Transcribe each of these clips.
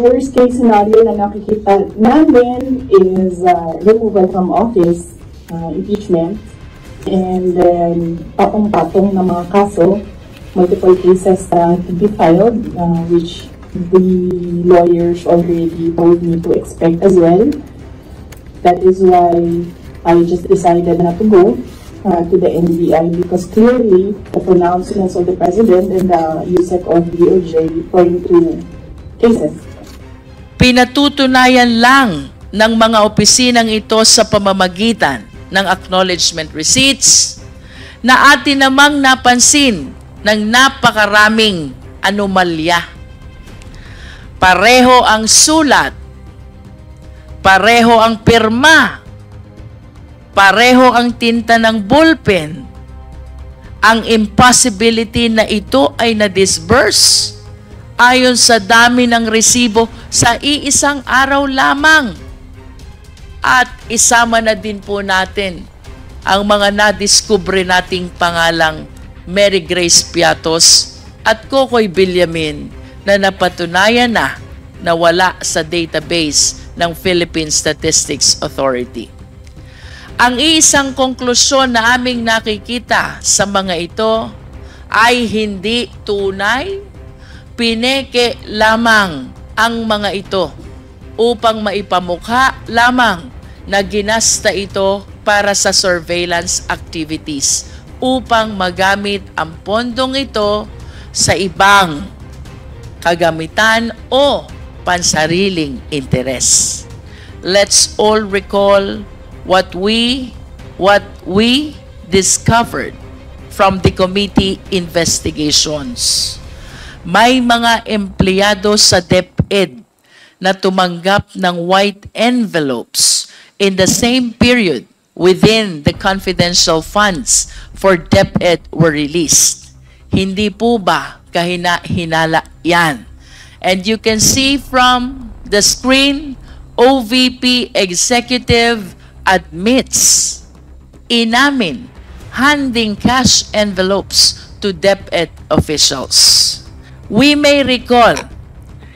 worst case scenario na nakikita namin is removal from office, impeachment, and then patong-patong na mga kaso, multiple cases to be filed, which the lawyers already told me to expect as well. That is why I just decided not to go to the NBI, because clearly the pronouncements of the President and the USEC of DOJ point to cases. Pinatutunayan lang ng mga opisinang ito sa pamamagitan ng acknowledgement receipts na atin namang napansin ng napakaraming anomalya. Pareho ang sulat, pareho ang pirma, pareho ang tinta ng ballpen. Ang impossibility na ito ay na-disburse ayon sa dami ng resibo sa iisang araw lamang. At isama na din po natin ang mga nadiskubre nating pangalang Mary Grace Piatos at Kokoy Villamin na napatunayan na wala sa database ng Philippine Statistics Authority. Ang isang konklusyon na aming nakikita sa mga ito ay hindi tunay, pineke lamang ang mga ito upang maipamukha lamang na ginasta ito para sa surveillance activities upang magamit ang pondong ito sa ibang kagamitan o pansariling interes. Let's all recall what we discovered from the committee investigations. May mga empleyado sa DepEd na tumanggap ng white envelopes in the same period within the confidential funds for DepEd were released. Hindi po ba kahina-hinala yan? And you can see from the screen, OVP executive admits, inamin, handing cash envelopes to DepEd officials. We may recall,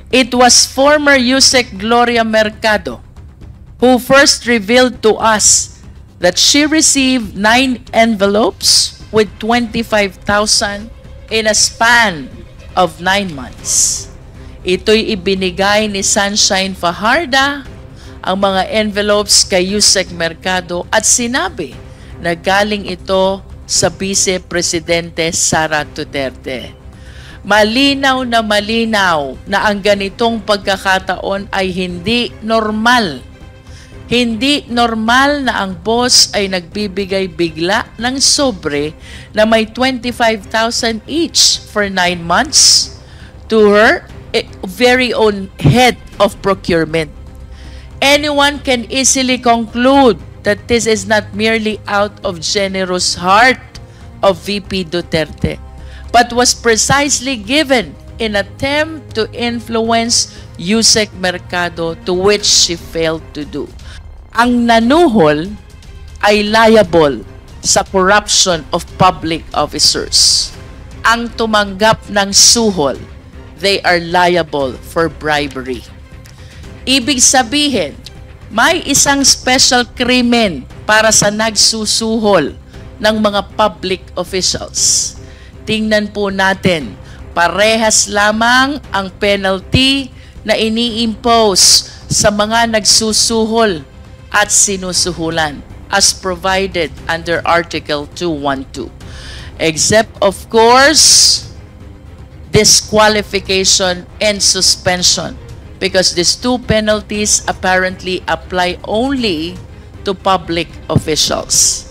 it was former USEC Gloria Mercado who first revealed to us that she received 9 envelopes with 25,000 in a span of 9 months. Ito'y ibinigay ni Sunshine Fajarda ang mga envelopes kay USEC Mercado at sinabi na galing ito sa Vice Presidente Sara Duterte. Malinaw na ang ganitong pagkakataon ay hindi normal. Hindi normal na ang boss ay nagbibigay bigla ng sobre na may 25,000 each for 9 months to her very own head of procurement. Anyone can easily conclude that this is not merely out of generous heart of VP Duterte, but was precisely given in attempt to influence USEC Mercado, to which she failed to do. Ang nanuhol ay liable sa corruption of public officers. Ang tumanggap ng suhol, they are liable for bribery. Ibig sabihin, may isang special krimen para sa nagsusuhol ng mga public officials. Tingnan po natin, parehas lamang ang penalty na ini-impose sa mga nagsusuhol at sinusuhulan as provided under Article 212. Except, of course, disqualification and suspension, because these two penalties apparently apply only to public officials.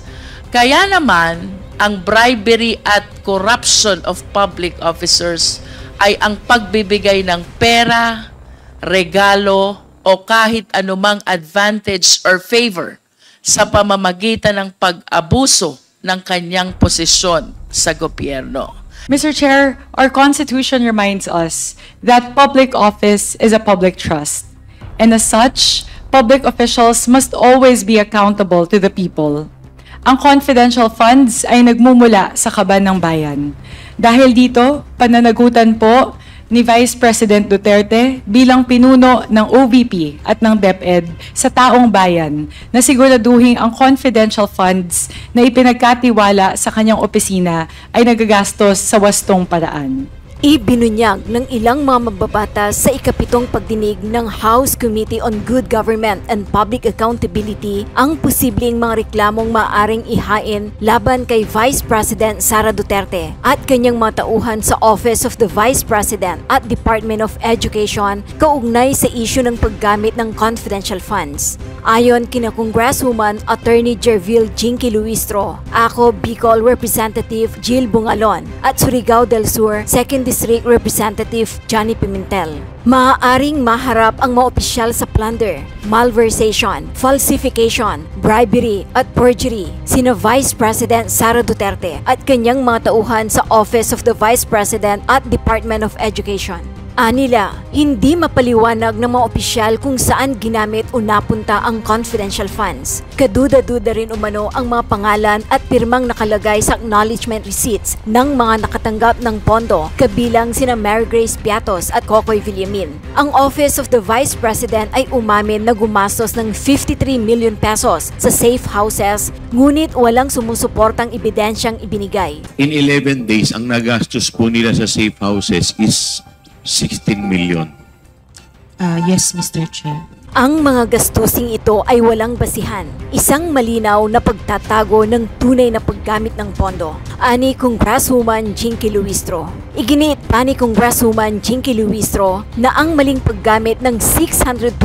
Kaya naman, ang bribery at corruption of public officers ay ang pagbibigay ng pera, regalo, o kahit anumang advantage or favor sa pamamagitan ng pag-abuso ng kanyang posisyon sa gobyerno. Mr. Chair, our Constitution reminds us that public office is a public trust, and as such, public officials must always be accountable to the people. Ang confidential funds ay nagmumula sa kaban ng bayan. Dahil dito, pananagutan po ni Vice President Duterte bilang pinuno ng OVP at ng DepEd sa taong bayan na siguraduhin ang confidential funds na ipinagkatiwala sa kanyang opisina ay nagagastos sa wastong paraan. Ibinunyag ng ilang mga mababatas sa ikapitong pagdinig ng House Committee on Good Government and Public Accountability ang posibleng mga reklamong maaaring ihain laban kay Vice President Sara Duterte at kanyang mga tauhan sa Office of the Vice President at Department of Education kaugnay sa isyu ng paggamit ng confidential funds. Ayon kina Congresswoman Attorney Jervil Jinky Luistro, ako Bicol Representative Jill Bungalon at Surigao del Sur 2nd District Representative Johnny Pimentel. Maaaring maharap ang mga opisyal sa plunder, malversation, falsification, bribery at perjury sina Vice President Sara Duterte at kanyang mga tauhan sa Office of the Vice President at Department of Education. Anila, hindi mapaliwanag ng mga opisyal kung saan ginamit o napunta ang confidential funds. Kaduda-duda rin umano ang mga pangalan at pirmang nakalagay sa acknowledgement receipts ng mga nakatanggap ng pondo, kabilang sina Mary Grace Piatos at Kokoy Villamin. Ang Office of the Vice President ay umamin na gumastos ng 53 million pesos sa safe houses, ngunit walang sumusuportang ebidensyang ibinigay. In 11 days, ang nagastos po nila sa safe houses is 16 million. Yes, Mr. Chair. Ang mga gastusing ito ay walang basihan. Isang malinaw na pagtatago ng tunay na paggamit ng pondo. Ani Congresswoman Jinky Luistro. Iginit pa ni Congresswoman Jinky Luistro na ang maling paggamit ng 612.5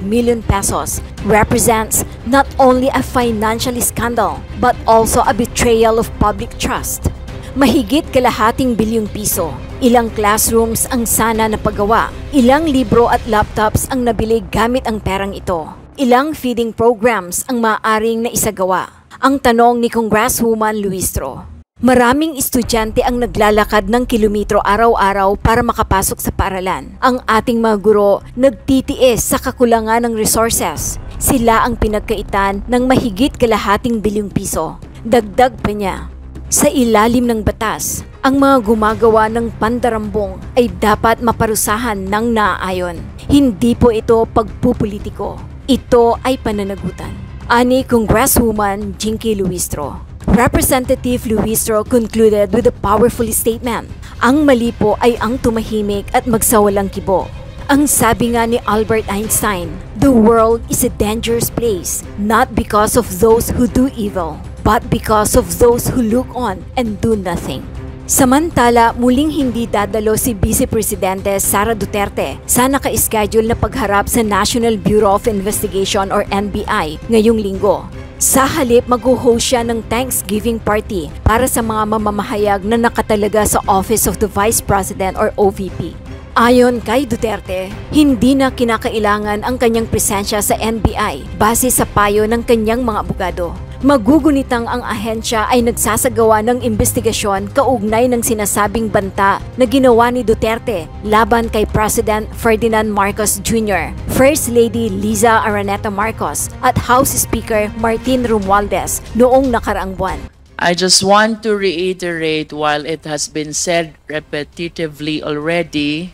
million pesos represents not only a financial scandal but also a betrayal of public trust. Mahigit kalahating bilyong piso, ilang classrooms ang sana napagawa, ilang libro at laptops ang nabili gamit ang perang ito, ilang feeding programs ang maaaring naisagawa. Ang tanong ni Congresswoman Luistro, maraming estudyante ang naglalakad ng kilometro araw-araw para makapasok sa paaralan. Ang ating mga guro nagtitiis sa kakulangan ng resources. Sila ang pinagkaitan ng mahigit kalahating bilyong piso. Dagdag pa niya, sa ilalim ng batas, ang mga gumagawa ng pandarambong ay dapat maparusahan ng naaayon. Hindi po ito pagpupolitiko. Ito ay pananagutan. Ani Congresswoman Jinky Luistro. Representative Luistro concluded with a powerful statement. Ang mali po ay ang tumahimik at magsawalang kibo. Ang sabi nga ni Albert Einstein, the world is a dangerous place, not because of those who do evil, but because of those who look on and do nothing. Samantala, muling hindi dadalo si Vice Presidente Sara Duterte sa naka-schedule na pagharap sa National Bureau of Investigation or NBI ngayong linggo. Sa halip, mag-host siya ng Thanksgiving party para sa mga mamamahayag na nakatalaga sa Office of the Vice President or OVP. Ayon kay Duterte, hindi na kinakailangan ang kanyang presensya sa NBI base sa payo ng kanyang mga abogado. Magugunitang ang ahensya ay nagsasagawa ng investigasyon kaugnay ng sinasabing banta na ginawa ni Duterte laban kay President Ferdinand Marcos Jr., First Lady Liza Araneta Marcos at House Speaker Martin Romualdez noong nakaraang buwan. I just want to reiterate, while it has been said repetitively already,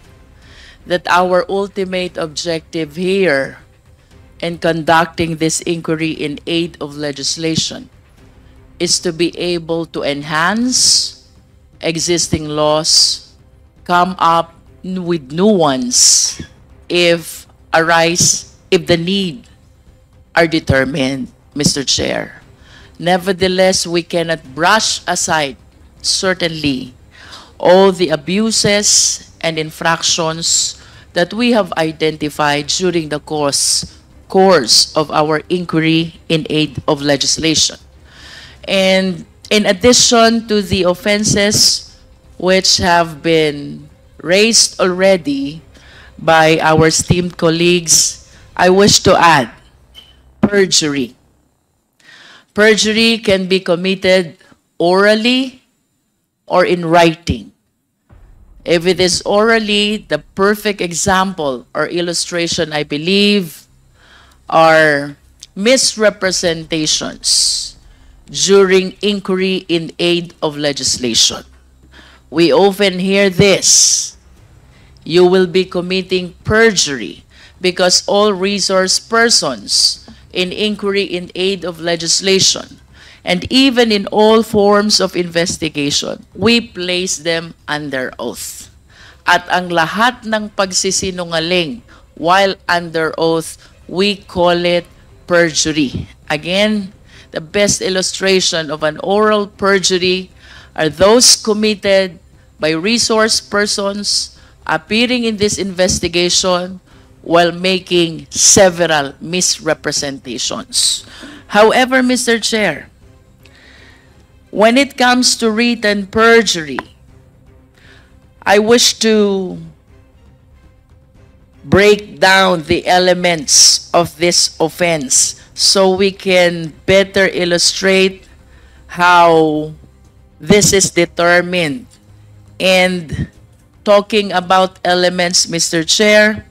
that our ultimate objective here in conducting this inquiry in aid of legislation is to be able to enhance existing laws, come up with new ones if the need are determined, Mr. Chair. Nevertheless, we cannot brush aside, certainly, all the abuses and infractions that we have identified during the course of our inquiry in aid of legislation. And in addition to the offenses which have been raised already by our esteemed colleagues, I wish to add perjury. Perjury can be committed orally or in writing. If it is orally, the perfect example or illustration, I believe, are misrepresentations during inquiry in aid of legislation. We often hear this you will be committing perjury because all resource persons in inquiry in aid of legislation and even in all forms of investigation, we place them under oath. At ang lahat ng pagsisinungaling while under oath, we call it perjury. Again, the best illustration of an oral perjury are those committed by resource persons appearing in this investigation while making several misrepresentations. However, Mr. Chair, when it comes to written perjury, I wish to break down the elements of this offense so we can better illustrate how this is determined. And talking about elements, Mr. Chair,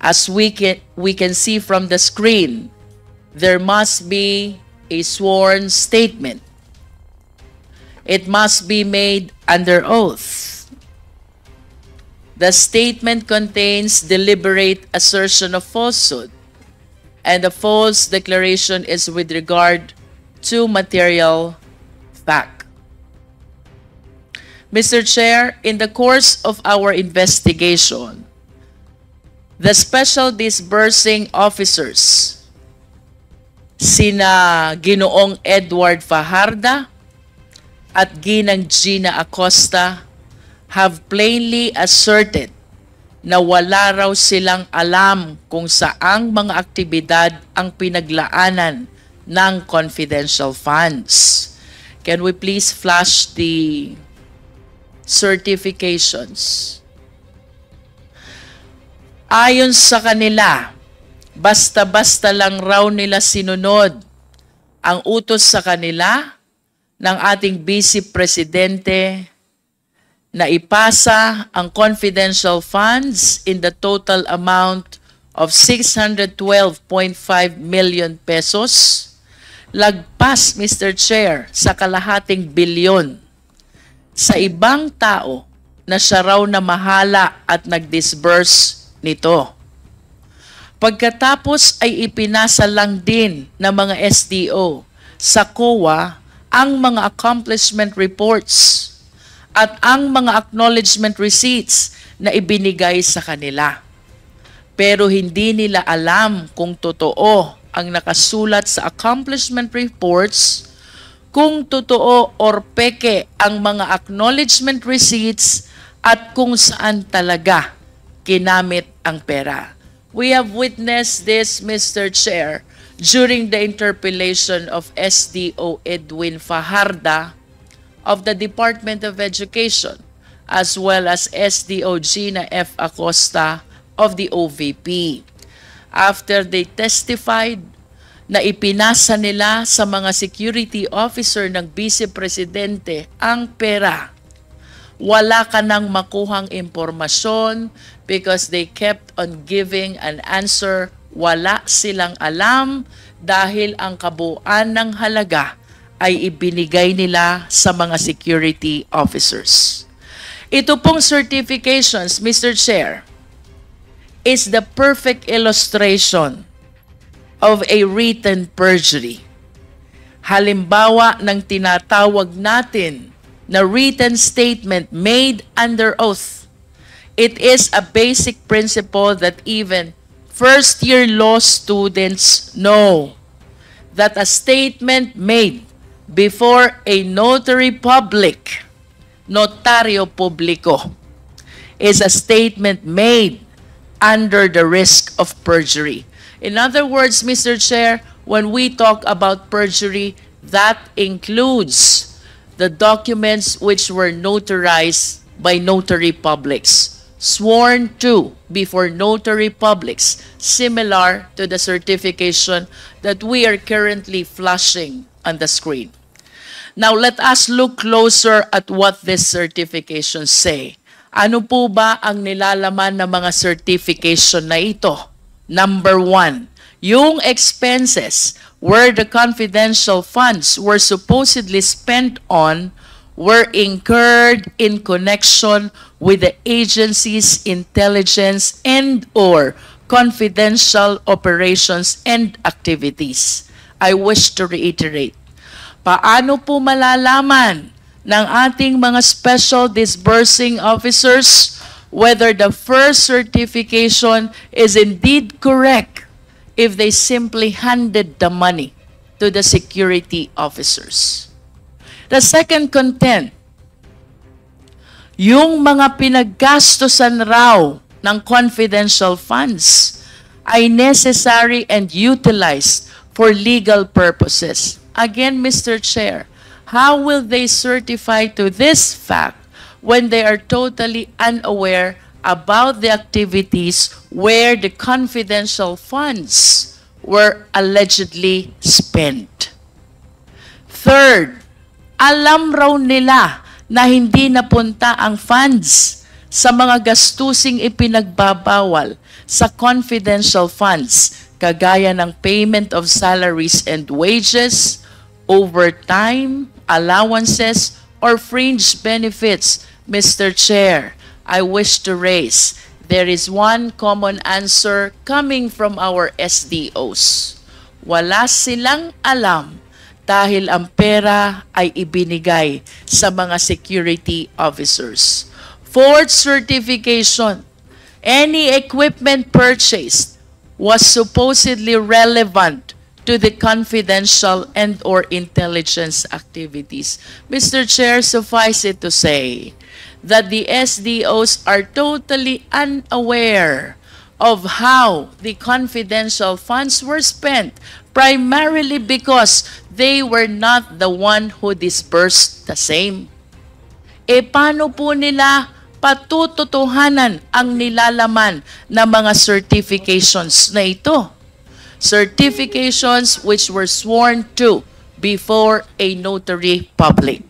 as we can see from the screen, there must be a sworn statement. It must be made under oath. The statement contains deliberate assertion of falsehood, and the false declaration is with regard to material fact. Mr. Chair, in the course of our investigation, the special disbursing officers, sina Ginoong Edward Fajarda at Ginang Gina Acosta, have plainly asserted na wala raw silang alam kung saang mga aktibidad ang pinaglaanan ng confidential funds. Can we please flash the certifications? Ayon sa kanila, basta-basta lang raw nila sinunod ang utos sa kanila ng ating Vice Presidente na ipasa ang confidential funds in the total amount of 612.5 million pesos, lagpas, Mr. Chair, sa kalahating bilyon sa ibang tao na siya raw na mahala at nag-disburse nito. Pagkatapos ay ipinasa lang din ng mga SDO sa COA ang mga accomplishment reports at ang mga acknowledgement receipts na ibinigay sa kanila. Pero hindi nila alam kung totoo ang nakasulat sa accomplishment reports, kung totoo or peke ang mga acknowledgement receipts at kung saan talaga kinamit ang pera. We have witnessed this, Mr. Chair, during the interpellation of SDO Edwin Fajarda of the Department of Education, as well as SDO Gina F. Acosta of the OVP. After they testified na ipinasa nila sa mga security officer ng Vice Presidente ang pera, wala ka nang makuhang impormasyon because they kept on giving an answer, wala silang alam dahil ang kabuuan ng halaga ay ibinigay nila sa mga security officers. Ito pong certifications, Mr. Chair, is the perfect illustration of a written perjury. Halimbawa ng tinatawag natin na written statement made under oath. It is a basic principle that even first-year law students know that a statement made before a notary public, notario publico, is a statement made under the risk of perjury. In other words, Mr. Chair, when we talk about perjury, that includes the documents which were notarized by notary publics, sworn to before notary publics, similar to the certification that we are currently flashing on the screen. Now, let us look closer at what these certifications say. Ano po ba ang nilalaman ng mga certification na ito? Number 1, yung expenses where the confidential funds were supposedly spent on were incurred in connection with the agency's intelligence and/or confidential operations and activities. I wish to reiterate, paano po malalaman ng ating mga special disbursing officers whether the first certification is indeed correct if they simply handed the money to the security officers? The second content, yung mga pinaggastosan raw ng confidential funds ay necessary and utilized for legal purposes. Again, Mr. Chair, how will they certify to this fact when they are totally unaware about the activities where the confidential funds were allegedly spent? Third, alam raw nila na hindi napunta ang funds sa mga gastusing ipinagbabawal sa confidential funds, kagaya ng payment of salaries and wages, overtime, allowances, or fringe benefits. Mr. Chair, I wish to raise, there is one common answer coming from our SDOs. Wala silang alam dahil ang pera ay ibinigay sa mga security officers. Fourth certification, any equipment purchased was supposedly relevant to the confidential and/or intelligence activities. Mr. Chair, suffice it to say that the SDOs are totally unaware of how the confidential funds were spent, primarily because they were not the one who disbursed the same. E paano po nila patututuhanan ang nilalaman ng mga certifications na ito? Certifications which were sworn to before a notary public.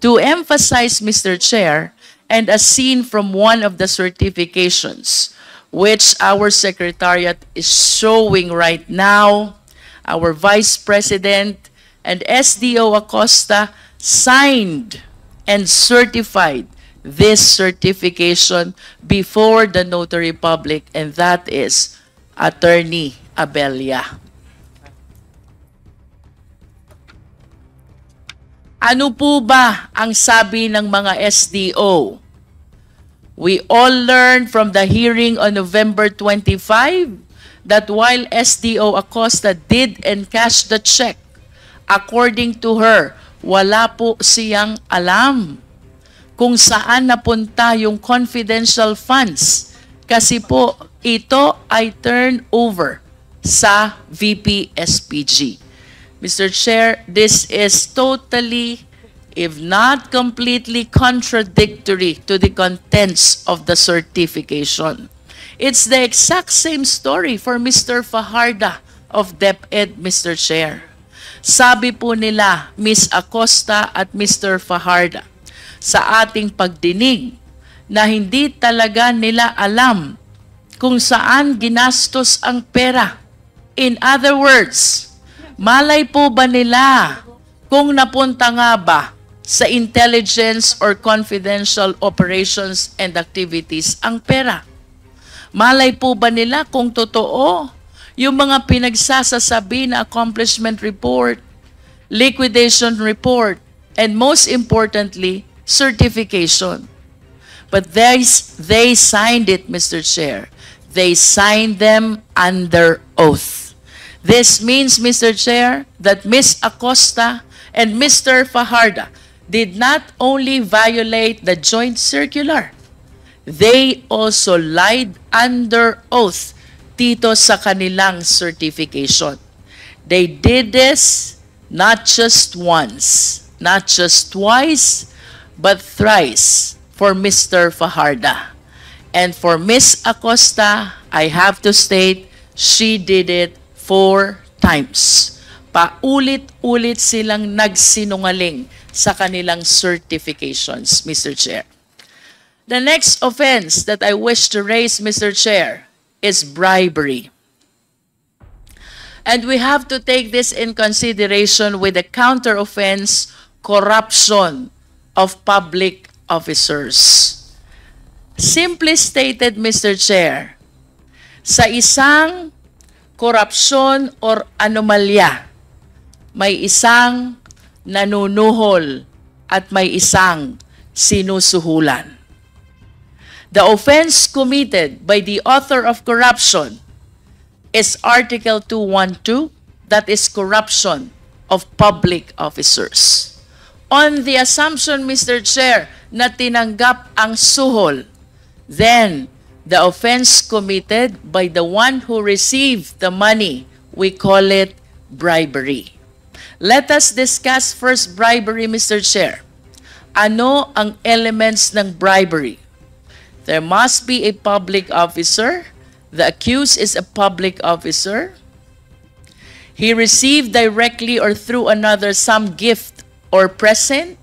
To emphasize, Mr. Chair, and as seen from one of the certifications, which our Secretariat is showing right now, our Vice President and SDO Acosta signed and certified this certification before the notary public, and that is Attorney Abella. Ano po ba ang sabi ng mga SDO? We all learned from the hearing on November 25 that while SDO Acosta did encash the check, according to her, wala po siyang alam kung saan napunta yung confidential funds kasi po ito ay turn over sa VP SPG. Mr. Chair, this is totally, if not completely, contradictory to the contents of the certification. It's the exact same story for Mr. Fajarda of DepEd, Mr. Chair. Sabi po nila, Ms. Acosta at Mr. Fajarda, sa ating pagdinig na hindi talaga nila alam kung saan ginastos ang pera. In other words, malay po ba nila kung napunta nga ba sa intelligence or confidential operations and activities ang pera? Malay po ba nila kung totoo yung mga pinagsasasabi na accomplishment report, liquidation report, and most importantly, certification? But they signed it, Mr. Chair. They signed them under oath. This means, Mr. Chair, that Ms. Acosta and Mr. Fajarda did not only violate the joint circular, they also lied under oath dito sa kanilang certification. They did this not just once, not just twice, but thrice for Mr. Fajarda. And for Ms. Acosta, I have to state, she did it 4 times. Paulit-ulit silang nagsinungaling sa kanilang certifications, Mr. Chair. The next offense that I wish to raise, Mr. Chair, is bribery. And we have to take this in consideration with the counter offense, corruption, of public officers. Simply stated, Mr. Chair, sa isang korupsyon or anomalya, may isang nanunuhol at may isang sinusuhulan. The offense committed by the author of corruption is Article 212, that is corruption of public officers. On the assumption, Mr. Chair, na tinanggap ang suhol, then the offense committed by the one who received the money, we call it bribery. Let us discuss first bribery, Mr. Chair. Ano ang elements ng bribery? There must be a public officer. The accused is a public officer. He received directly or through another some gift or present.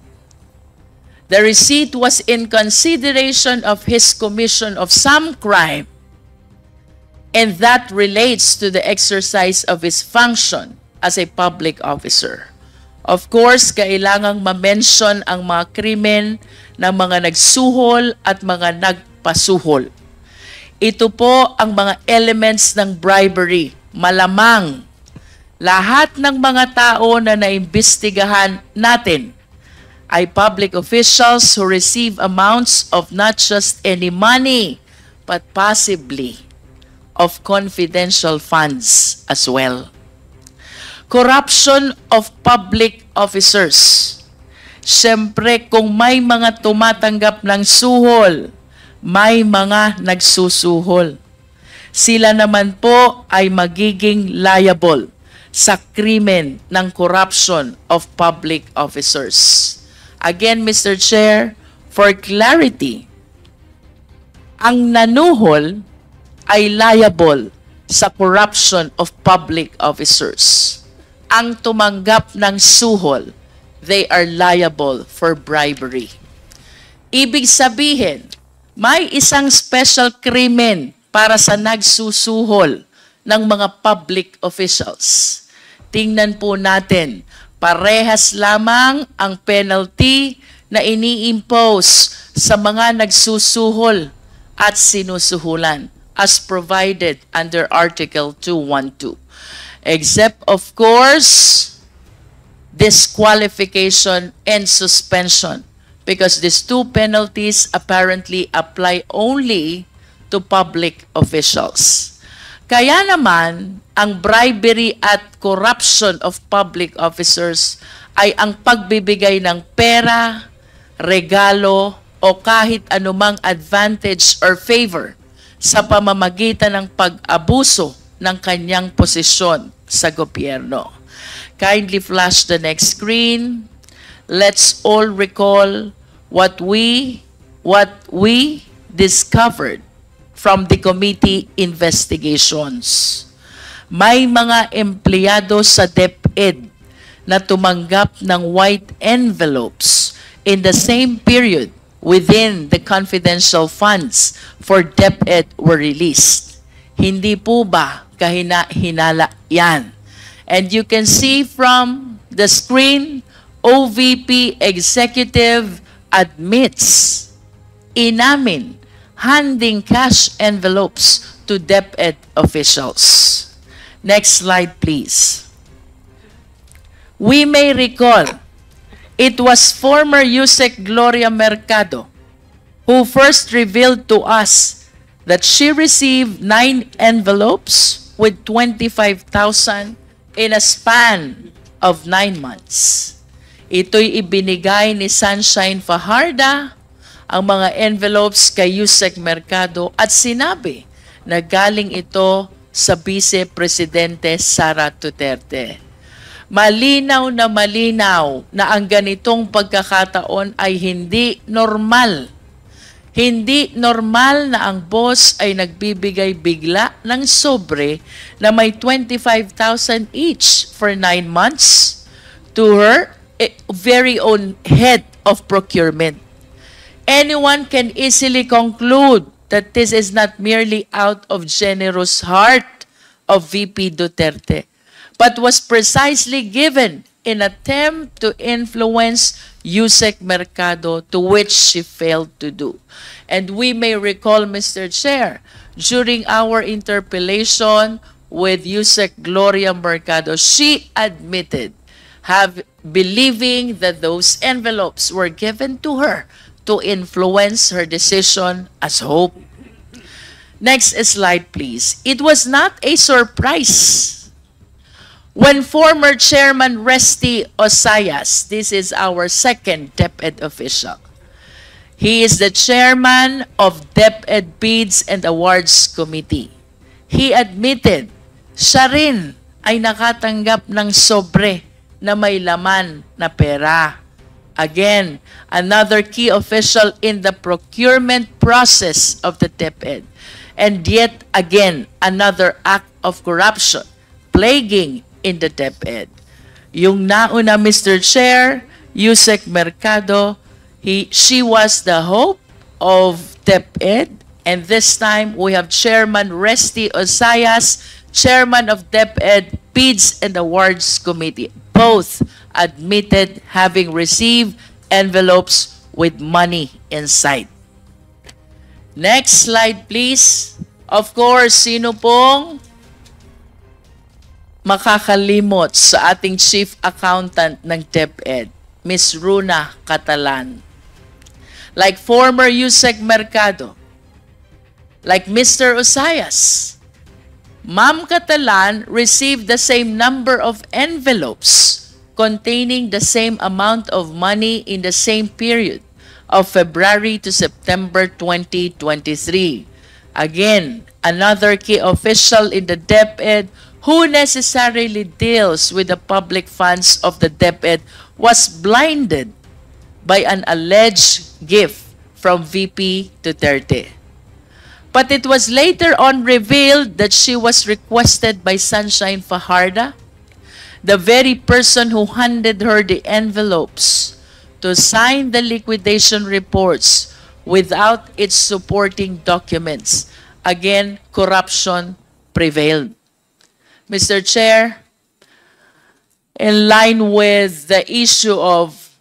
The receipt was in consideration of his commission of some crime, and that relates to the exercise of his function as a public officer. Of course, kailangang ma-mention ang mga krimen ng mga nagsuhol at mga nagpasuhol. Ito po ang mga elements ng bribery. Malamang lahat ng mga tao na naimbestigahan natin ay public officials who receive amounts of not just any money, but possibly of confidential funds as well. Corruption of public officers. Siyempre, kung may mga tumatanggap ng suhol, may mga nagsusuhol. Sila naman po ay magiging liable sa krimen ng corruption of public officers. Again, Mr. Chair, for clarity, ang nanuhol ay liable sa corruption of public officers. Ang tumanggap ng suhol, they are liable for bribery. Ibig sabihin, may isang special krimen para sa nagsusuhol ng mga public officials. Tingnan po natin, parehas lamang ang penalty na ini-impose sa mga nagsusuhol at sinusuhulan as provided under Article 212. Except, of course, disqualification and suspension, because these two penalties apparently apply only to public officials. Kaya naman, ang bribery at corruption of public officers ay ang pagbibigay ng pera, regalo, o kahit anumang advantage or favor sa pamamagitan ng pag-abuso ng kanyang posisyon sa gobyerno. Kindly flash the next screen. Let's all recall what we discovered from the committee investigations. May mga empleyado sa DepEd na tumanggap ng white envelopes in the same period within the confidential funds for DepEd were released. Hindi po ba kahina-hinala yan? And you can see from the screen, OVP executive admits, inamin, handing cash envelopes to DepEd officials. Next slide, please. We may recall, it was former USEC Gloria Mercado who first revealed to us that she received 9 envelopes with 25,000 in a span of 9 months. Ito'y ibinigay ni Sunshine Fajarda, ang mga envelopes kay Yusek Mercado, at sinabi na galing ito sa Vice Presidente Sara Duterte. Malinaw na ang ganitong pagkakataon ay hindi normal. Hindi normal na ang boss ay nagbibigay bigla ng sobre na may 25,000 each for 9 months to her very own head of procurement. Anyone can easily conclude that this is not merely out of generous heart of VP Duterte, but was precisely given in attempt to influence Yusek Mercado, to which she failed to do. And we may recall, Mr. Chair, during our interpellation with Yusek Gloria Mercado, she admitted believing that those envelopes were given to her to influence her decision as Hope. Next slide, please. It was not a surprise when former Chairman Resty Osayas, this is our second DepEd official, he is the chairman of DepEd Bids and Awards Committee. He admitted siya rin ay nakatanggap ng sobre na may laman na pera. Again, another key official in the procurement process of the DepEd. And yet again, another act of corruption plaguing in the DepEd. Yung nauna, Mr. Chair, Yusek Mercado, she was the hope of DepEd. And this time, we have Chairman Resty Osayas, Chairman of DepEd Bids and Awards Committee. Both admitted having received envelopes with money inside. Next slide, please. Of course, sino pong makakalimot sa ating Chief Accountant ng DepEd, Ms. Runa Catalan. Like former Yusek Mercado, like Mr. Osayas, Ma'am Catalan received the same number of envelopes containing the same amount of money in the same period of February to September 2023. Again, another key official in the DepEd who necessarily deals with the public funds of the DepEd was blinded by an alleged gift from VP Duterte. But it was later on revealed that she was requested by Sunshine Fajarda, the very person who handed her the envelopes, to sign the liquidation reports without its supporting documents. Again, corruption prevailed. Mr. Chair, in line with the issue of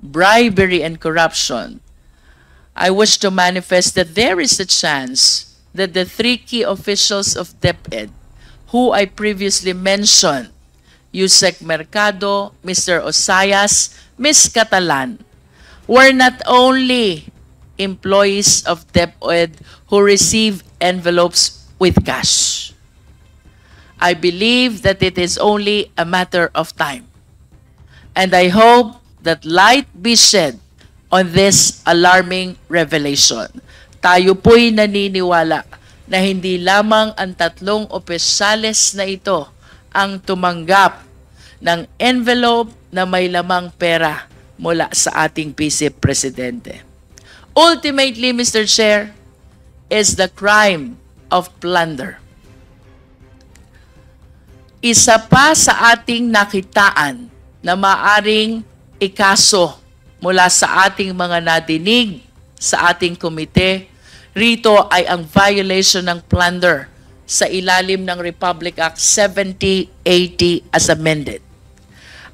bribery and corruption, I wish to manifest that there is a chance that the three key officials of DepEd, who I previously mentioned, Yusek Mercado, Mr. Osayas, Ms. Catalan, were not only employees of DepEd who receive envelopes with cash. I believe that it is only a matter of time. And I hope that light be shed on this alarming revelation. Tayo po'y naniniwala na hindi lamang ang tatlong opisyales na ito ang tumanggap ng envelope na may lamang pera mula sa ating Vice Presidente. Ultimately, Mr. Chair, is the crime of plunder. Isa pa sa ating nakitaan na maaring ikaso mula sa ating mga nadinig sa ating komite, rito ay ang violation ng plunder sa ilalim ng Republic Act 7080 as amended.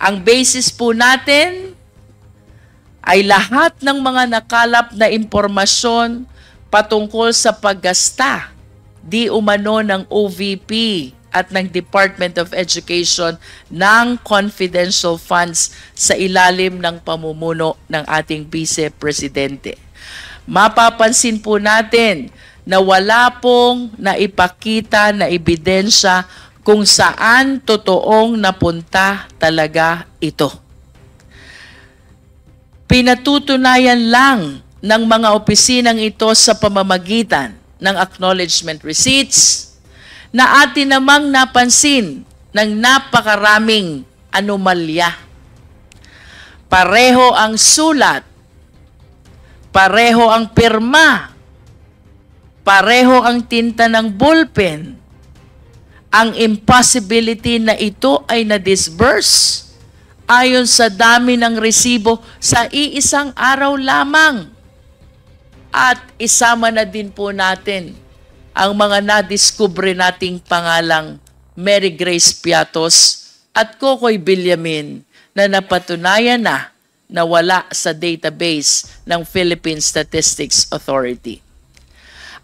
Ang basis po natin ay lahat ng mga nakalap na impormasyon patungkol sa paggasta di umano ng OVP at ng Department of Education ng confidential funds sa ilalim ng pamumuno ng ating Vice Presidente. Mapapansin po natin na wala pong naipakita na ebidensya kung saan totoong napunta talaga ito. Pinatutunayan lang ng mga opisinang ito sa pamamagitan ng acknowledgement receipts na atin namang napansin ng napakaraming anomalya. Pareho ang sulat, pareho ang pirma, pareho ang tinta ng ballpen. Ang impossibility na ito ay na-disburse ayon sa dami ng resibo sa iisang araw lamang. At isama na din po natin ang mga nadiskubre nating pangalang Mary Grace Piatos at Kokoy Villamin na napatunayan na wala sa database ng Philippine Statistics Authority.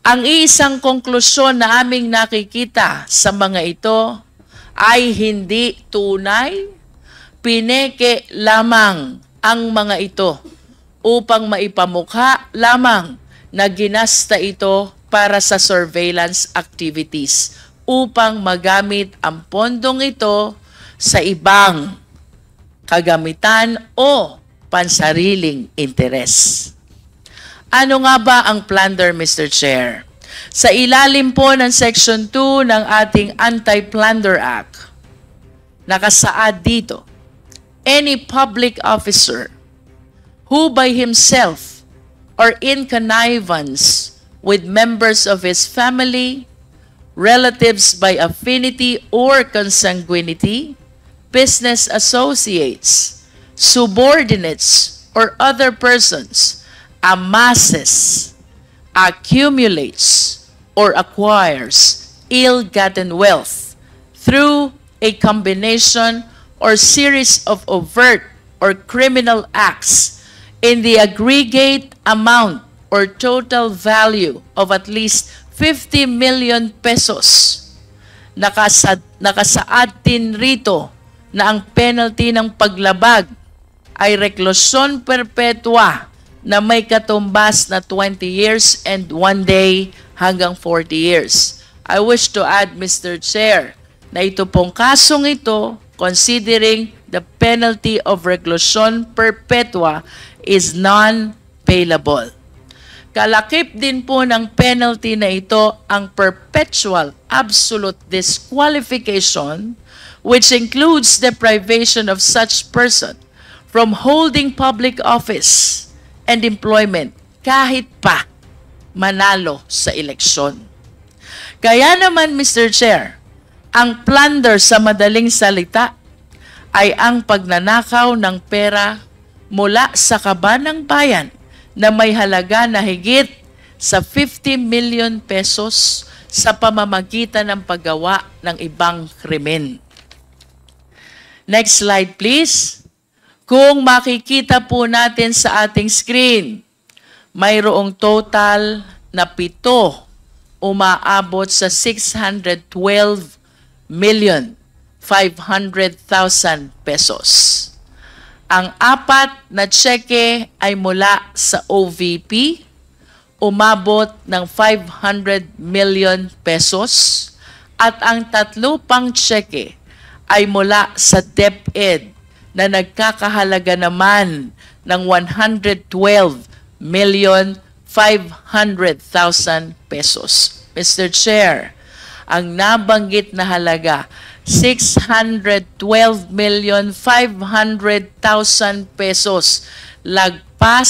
Ang isang konklusyon na aming nakikita sa mga ito ay hindi tunay, pineke lamang ang mga ito upang maipamukha lamang na ginasta ito para sa surveillance activities upang magamit ang pondong ito sa ibang kagamitan o pansariling interes. Ano nga ba ang plunder, Mr. Chair? Sa ilalim po ng Section 2 ng ating Anti-Plunder Act, nakasaad dito, any public officer who by himself or in connivance with members of his family, relatives by affinity or consanguinity, business associates, subordinates, or other persons amasses, accumulates, or acquires ill-gotten wealth through a combination or series of overt or criminal acts in the aggregate amount or total value of at least 50 million pesos. Nakasaad din rito na ang penalty ng paglabag ay reklusyon perpetua na may katumbas na 20 years and 1 day hanggang 40 years. I wish to add, Mr. Chair, na ito pong kasong ito, considering the penalty of reclusion perpetua is non-bailable. Kalakip din po ng penalty na ito ang perpetual absolute disqualification, which includes deprivation of such person from holding public office and employment kahit pa manalo sa eleksyon. Kaya naman, Mr. Chair, ang plunder sa madaling salita ay ang pagnanakaw ng pera mula sa kaban ng bayan na may halaga na higit sa 50 million pesos sa pamamagitan ng paggawa ng ibang krimen. Next slide, please. Kung makikita po natin sa ating screen, mayroong total na 7 umaabot sa 612,500,000 pesos. Ang 4 na tseke ay mula sa OVP, umabot ng 500 million pesos, at ang 3 pang tseke ay mula sa DepEd na nagkakahalaga naman ng 112,500,000 pesos. Mr. Chair, ang nabanggit na halaga, 612,500,000 pesos, lagpas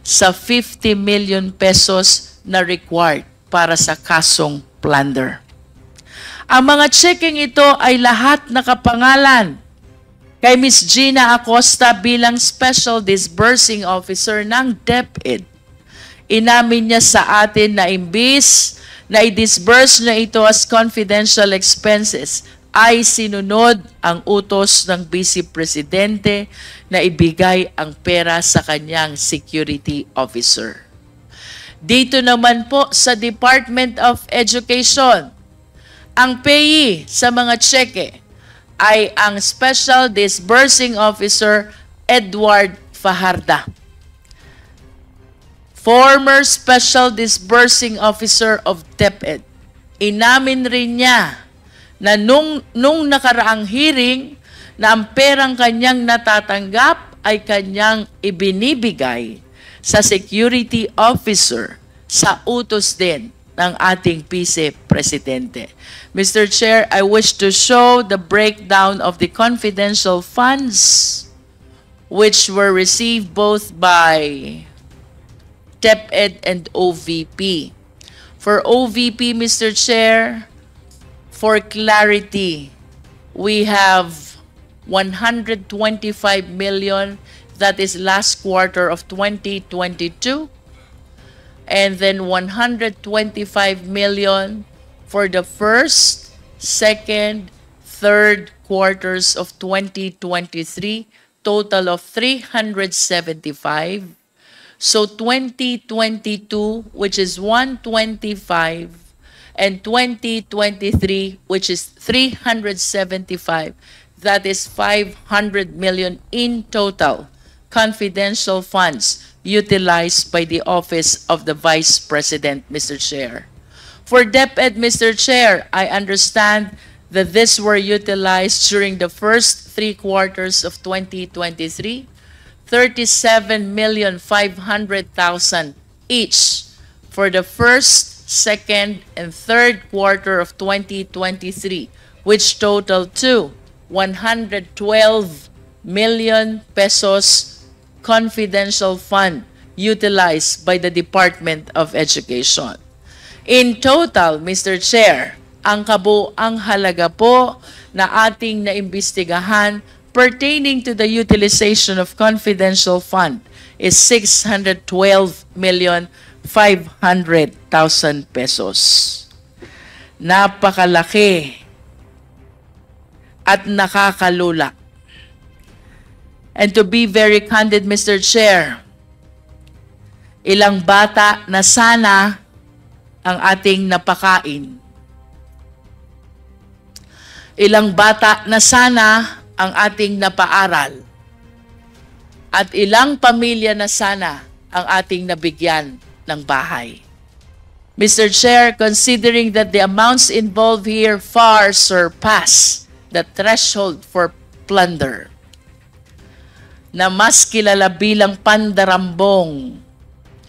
sa 50 million pesos na required para sa kasong plunder. Ang mga checking ito ay lahat nakapangalan kay Ms. Gina Acosta bilang Special Disbursing Officer ng DepEd. Inamin niya sa atin na imbis na i-disburse niya ito as confidential expenses, ay sinunod ang utos ng Vice Presidente na ibigay ang pera sa kanyang security officer. Dito naman po sa Department of Education, ang payee sa mga tseke ay ang Special Disbursing Officer Edward Fajarda, former Special Disbursing Officer of DepEd. Inamin rin niya na nung nakaraang hearing na ang perang kanyang natatanggap ay kanyang ibinibigay sa security officer sa utos din ng ating Vice Presidente. Mr. Chair, I wish to show the breakdown of the confidential funds which were received both by DepEd and OVP. For OVP, Mr. Chair, for clarity, we have 125 million, that is last quarter of 2022, and then 125 million for the first, second, third quarters of 2023, total of 375. So 2022, which is 125, and 2023, which is 375, that is 500 million in total confidential funds utilized by the Office of the Vice President, Mr. Chair. For DepEd, Mr. Chair, I understand that this were utilized during the first 3 quarters of 2023, 37,500,000 each for the first, second, and third quarter of 2023, which totaled to 112 million pesos confidential fund utilized by the Department of Education. In total, Mr. Chair, ang kabuang halaga po na ating naimbestigahan pertaining to the utilization of confidential fund is 612,500,000 pesos. Napakalaki at nakakalula. And to be very candid, Mr. Chair, ilang bata na sana ang ating napakain. Ilang bata na sana ang ating napaaral. At ilang pamilya na sana ang ating nabigyan ng bahay. Mr. Chair, considering that the amounts involved here far surpass the threshold for plunder, na mas kilala bilang pandarambong,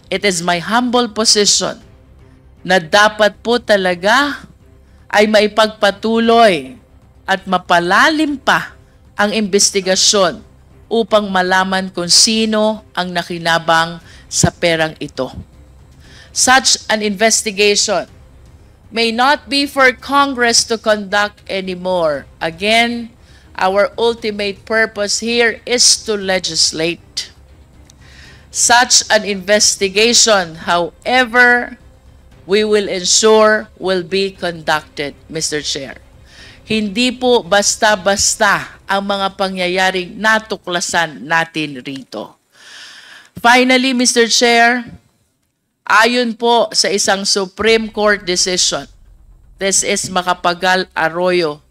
it is my humble position na dapat po talaga ay maipagpatuloy at mapalalim pa ang investigasyon upang malaman kung sino ang nakinabang sa perang ito. Such an investigation may not be for Congress to conduct anymore. Again, our ultimate purpose here is to legislate. Such an investigation, however, we will ensure will be conducted, Mr. Chair. Hindi po basta-basta ang mga pangyayaring natuklasan natin rito. Finally, Mr. Chair, ayon po sa isang Supreme Court decision, this is Macapagal Arroyo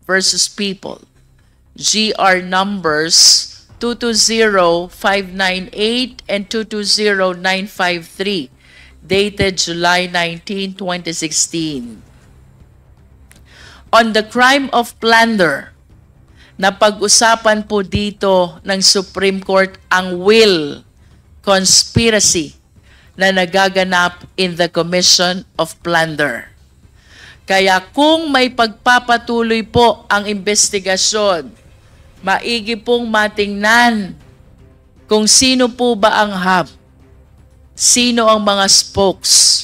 versus People, GR numbers 220598 and 220953, dated July 19, 2016. On the crime of plunder, napag-usapan po dito ng Supreme Court ang will, conspiracy na nagaganap in the commission of plunder. Kaya kung may pagpapatuloy po ang investigasyon, maigi pong matingnan kung sino po ba ang hub, sino ang mga spokes,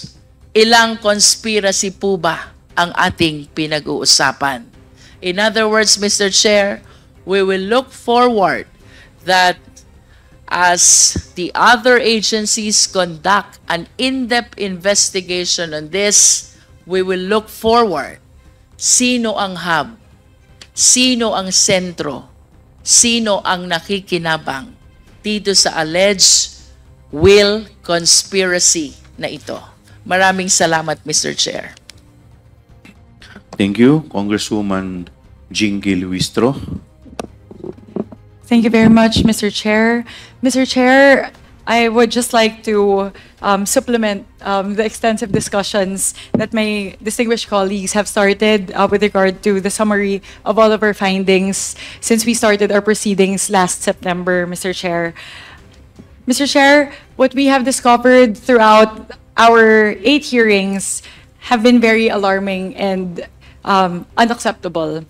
ilang conspiracy po ba ang ating pinag-uusapan. In other words, Mr. Chair, we will look forward that as the other agencies conduct an in-depth investigation on this, we will look forward sino ang hub, sino ang sentro, sino ang nakikinabang dito sa alleged will conspiracy na ito. Maraming salamat, Mr. Chair. Thank you, Congresswoman Jinky Luistro. Thank you very much, Mr. Chair. Mr. Chair, I would just like to supplement the extensive discussions that my distinguished colleagues have started with regard to the summary of all of our findings since we started our proceedings last September, Mr. Chair. Mr. Chair, what we have discovered throughout our 8 hearings have been very alarming and unacceptable.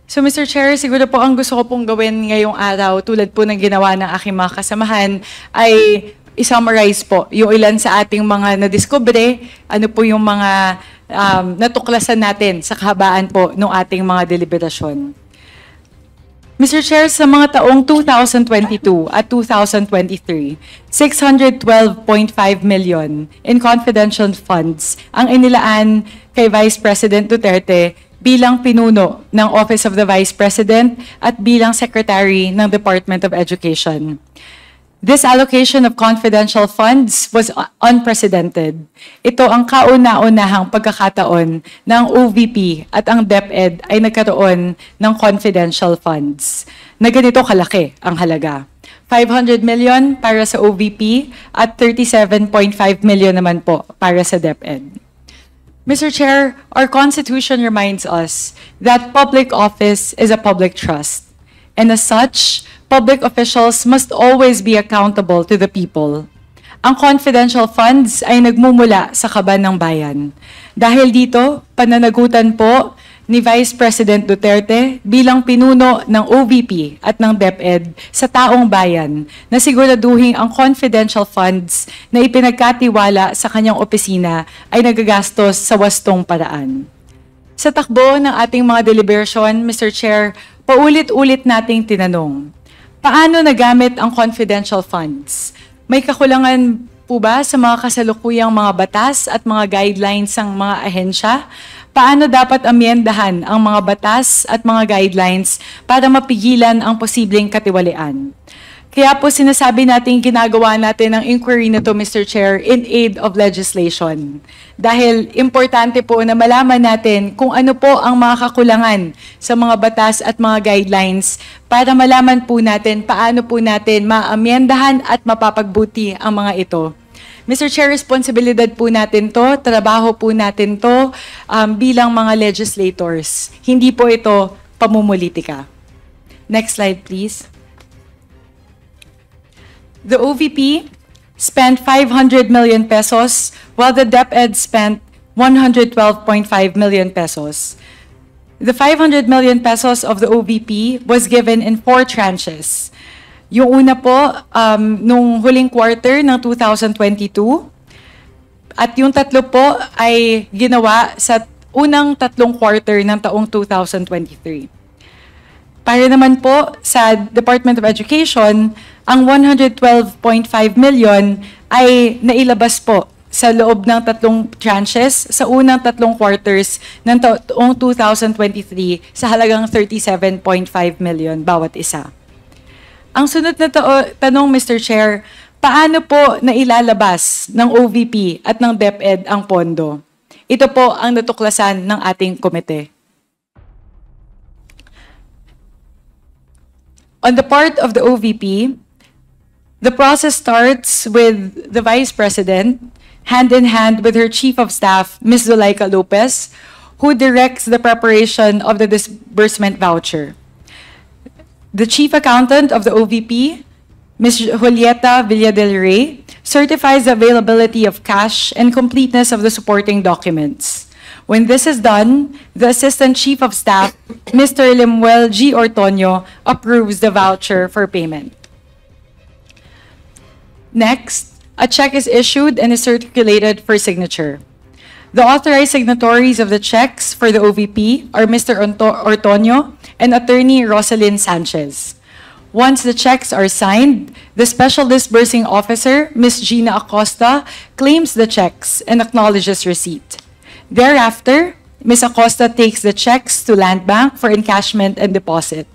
So Mr. Chair, siguro po ang gusto ko pong gawin ngayong araw, tulad po ng ginawa ng aking mga kasamahan, ay i-summarize po yung ilan sa ating mga nadiskubre, ano po yung mga natuklasan natin sa kahabaan po ng ating mga deliberasyon. Mr. Chair, sa mga taong 2022 at 2023, 612.5 million in confidential funds ang inilaan kay Vice President Duterte bilang pinuno ng Office of the Vice President at bilang Secretary ng Department of Education. This allocation of confidential funds was unprecedented. Ito ang kauna-unahang pagkakataon na ang OVP at ang DepEd ay nagkaroon ng confidential funds na ganito kalaki ang halaga. 500 million para sa OVP at 37.5 million naman po para sa DepEd. Mr. Chair, our Constitution reminds us that public office is a public trust, and as such, public officials must always be accountable to the people. Ang confidential funds ay nagmumula sa kaban ng bayan. Dahil dito, pananagutan po ni Vice President Duterte bilang pinuno ng OVP at ng DepEd sa taong bayan na siguraduhin ang confidential funds na ipinagkatiwala sa kanyang opisina ay nagagastos sa wastong paraan. Sa takbo ng ating mga deliberation, Mr. Chair, paulit-ulit nating tinanong, paano nagamit ang confidential funds? May kakulangan po ba sa mga kasalukuyang mga batas at mga guidelines ng mga ahensya? Paano dapat amyendahan ang mga batas at mga guidelines para mapigilan ang posibleng katiwalian? Kaya po sinasabi natin ginagawa natin ang inquiry na to, Mr. Chair, in aid of legislation. Dahil importante po na malaman natin kung ano po ang mga kakulangan sa mga batas at mga guidelines para malaman po natin paano po natin maamyendahan at mapapagbuti ang mga ito. Mr. Chair, responsibilidad po natin to, trabaho po natin to bilang mga legislators. Hindi po ito pamumulitika. Next slide, please. The OVP spent 500 million pesos while the DepEd spent 112.5 million pesos. The 500 million pesos of the OVP was given in 4 tranches. Yung una po, nung huling quarter ng 2022, at yung tatlo po ay ginawa sa unang 3 quarter ng taong 2023. Para naman po sa Department of Education, ang 112.5 million ay nailabas po sa loob ng 3 tranches sa unang 3 quarters ng taong 2023 sa halagang 37.5 million bawat isa. Ang sunod na tanong, Mr. Chair, paano po nailalabas ng OVP at ng DepEd ang pondo? Ito po ang natuklasan ng ating komite. On the part of the OVP, the process starts with the Vice President, hand in hand with her Chief of Staff, Ms. Zulaika Lopez, who directs the preparation of the disbursement voucher. The Chief Accountant of the OVP, Ms. Julieta Villa del Rey, certifies the availability of cash and completeness of the supporting documents. When this is done, the Assistant Chief of Staff, Mr. Lemuel G. Ortonio, approves the voucher for payment. Next, a check is issued and is circulated for signature. The authorized signatories of the checks for the OVP are Mr. Ortonio and Attorney Rosalyn Sanchez. Once the checks are signed, the Special Disbursing Officer, Ms. Gina Acosta, claims the checks and acknowledges receipt. Thereafter, Ms. Acosta takes the checks to Land Bank for encashment and deposit.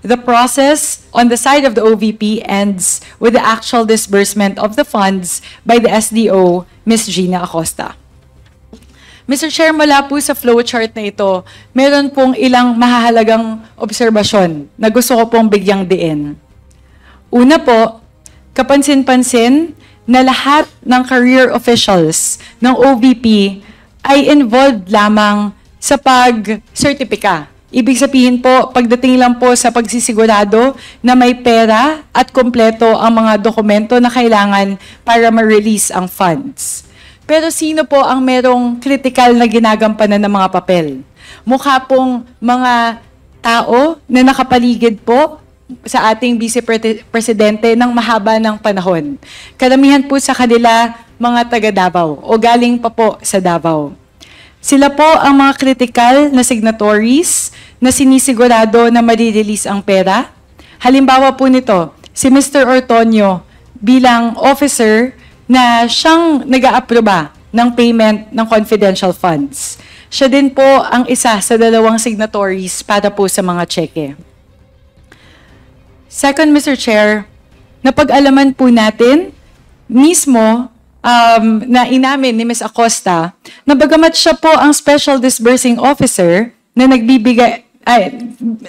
The process on the side of the OVP ends with the actual disbursement of the funds by the SDO, Ms. Gina Acosta. Mr. Chair, mula po sa flowchart na ito, meron pong ilang mahahalagang obserbasyon na gusto ko pong bigyang diin. Una po, kapansin-pansin na lahat ng career officials ng OVP ay involved lamang sa pag-sertipika. Ibig sabihin po, pagdating lang po sa pagsisigurado na may pera at kompleto ang mga dokumento na kailangan para ma-release ang funds. Pero sino po ang merong critical na ginagampanan ng mga papel? Mukha pong mga tao na nakapaligid po sa ating Vice Presidente ng mahaba ng panahon. Karamihan po sa kanila mga taga Davao o galing pa po sa Davao. Sila po ang mga critical na signatories na sinisigurado na ma-release ang pera. Halimbawa po nito, si Mr. Ortonio bilang officer na siyang nag-aaproba ng payment ng confidential funds. siya din po ang isa sa 2 signatories para po sa mga cheque. Second, Mr. Chair, napag-alaman po natin mismo na inamin ni Ms. Acosta na bagamat siya po ang Special Disbursing Officer na nagbibigay,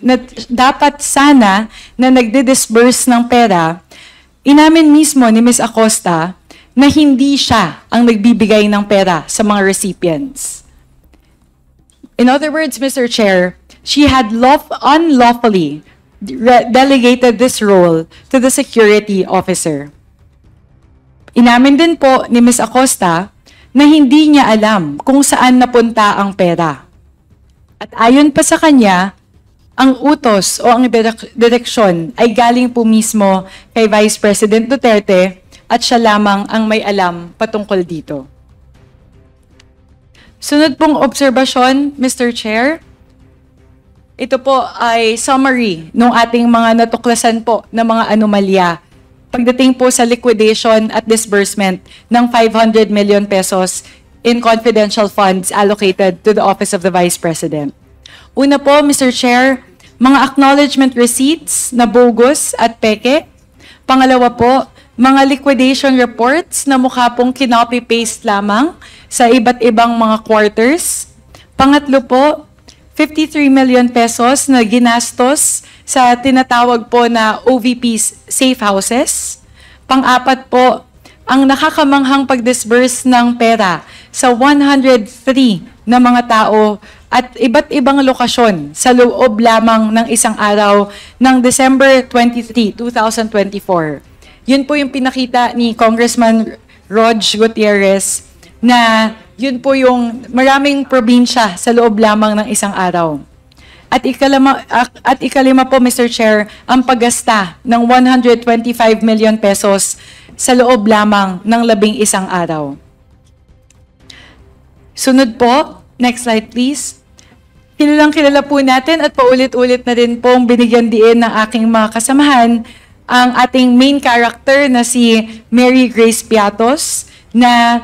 na dapat sana na nagdi-disburse ng pera, inamin mismo ni Ms. Acosta na hindi siya ang nagbibigay ng pera sa mga recipients. In other words, Mr. Chair, she had unlawfully delegated this role to the security officer. Inamin din po ni Ms. Acosta na hindi niya alam kung saan napunta ang pera. At ayon pa sa kanya, ang utos o ang direksyon ay galing po mismo kay Vice President Duterte at siya lamang ang may alam patungkol dito. Sunod pong obserbasyon, Mr. Chair, ito po ay summary ng ating mga natuklasan po na mga anomalya pagdating po sa liquidation at disbursement ng 500 million pesos in confidential funds allocated to the Office of the Vice President. Una po, Mr. Chair, mga acknowledgement receipts na bogus at peke. Pangalawa po, mga liquidation reports na mukha pong kinopy-paste lamang sa iba't ibang mga quarters. Pangatlo po, 53 million pesos na ginastos sa tinatawag po na OVP's safe houses. Pang-apat po, ang nakakamanghang pag-disburse ng pera sa 103 na mga tao at iba't ibang lokasyon sa loob lamang ng isang araw ng December 23, 2024. Yun po yung pinakita ni Congressman Rog Gutierrez na yun po yung maraming probinsya sa loob lamang ng isang araw. At ikalima po, Mr. Chair, ang paggasta ng 125 million pesos sa loob lamang ng 11 araw. Sunod po, next slide please. Kilala po natin at paulit-ulit na din pong binigyan diin ng aking mga kasamahan ang ating main character na si Mary Grace Piatos na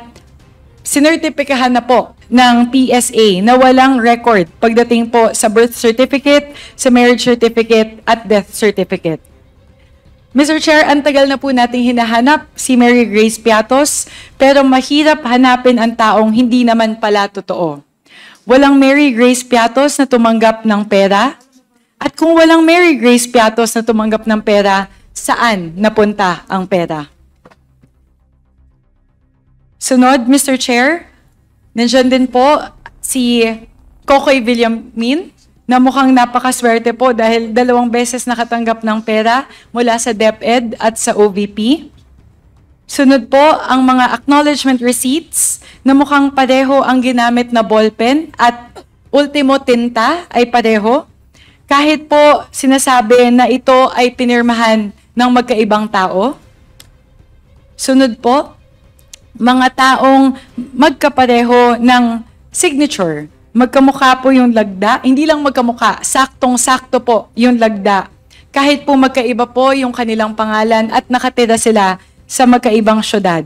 sinertipikahan na po ng PSA na walang record pagdating po sa birth certificate, sa marriage certificate at death certificate. Mr. Chair, ang tagal na po nating hinahanap si Mary Grace Piatos pero mahirap hanapin ang taong hindi naman pala totoo. Walang Mary Grace Piatos na tumanggap ng pera at kung walang Mary Grace Piatos na tumanggap ng pera, saan napunta ang pera? Sunod, Mr. Chair, nandiyan din po si Kokoy Villamin na mukhang napakaswerte po dahil 2 beses nakatanggap ng pera mula sa DepEd at sa OVP. Sunod po ang mga acknowledgement receipts na mukhang pareho ang ginamit na ballpen at ultimo tinta ay pareho. Kahit po sinasabi na ito ay pinirmahan ng magkaibang tao. Sunod po, mga taong magkapareho ng signature. Magkamukha po yung lagda. Hindi lang magkamukha, saktong-sakto po yung lagda. Kahit po magkaiba po yung kanilang pangalan at nakatira sila sa magkaibang syudad.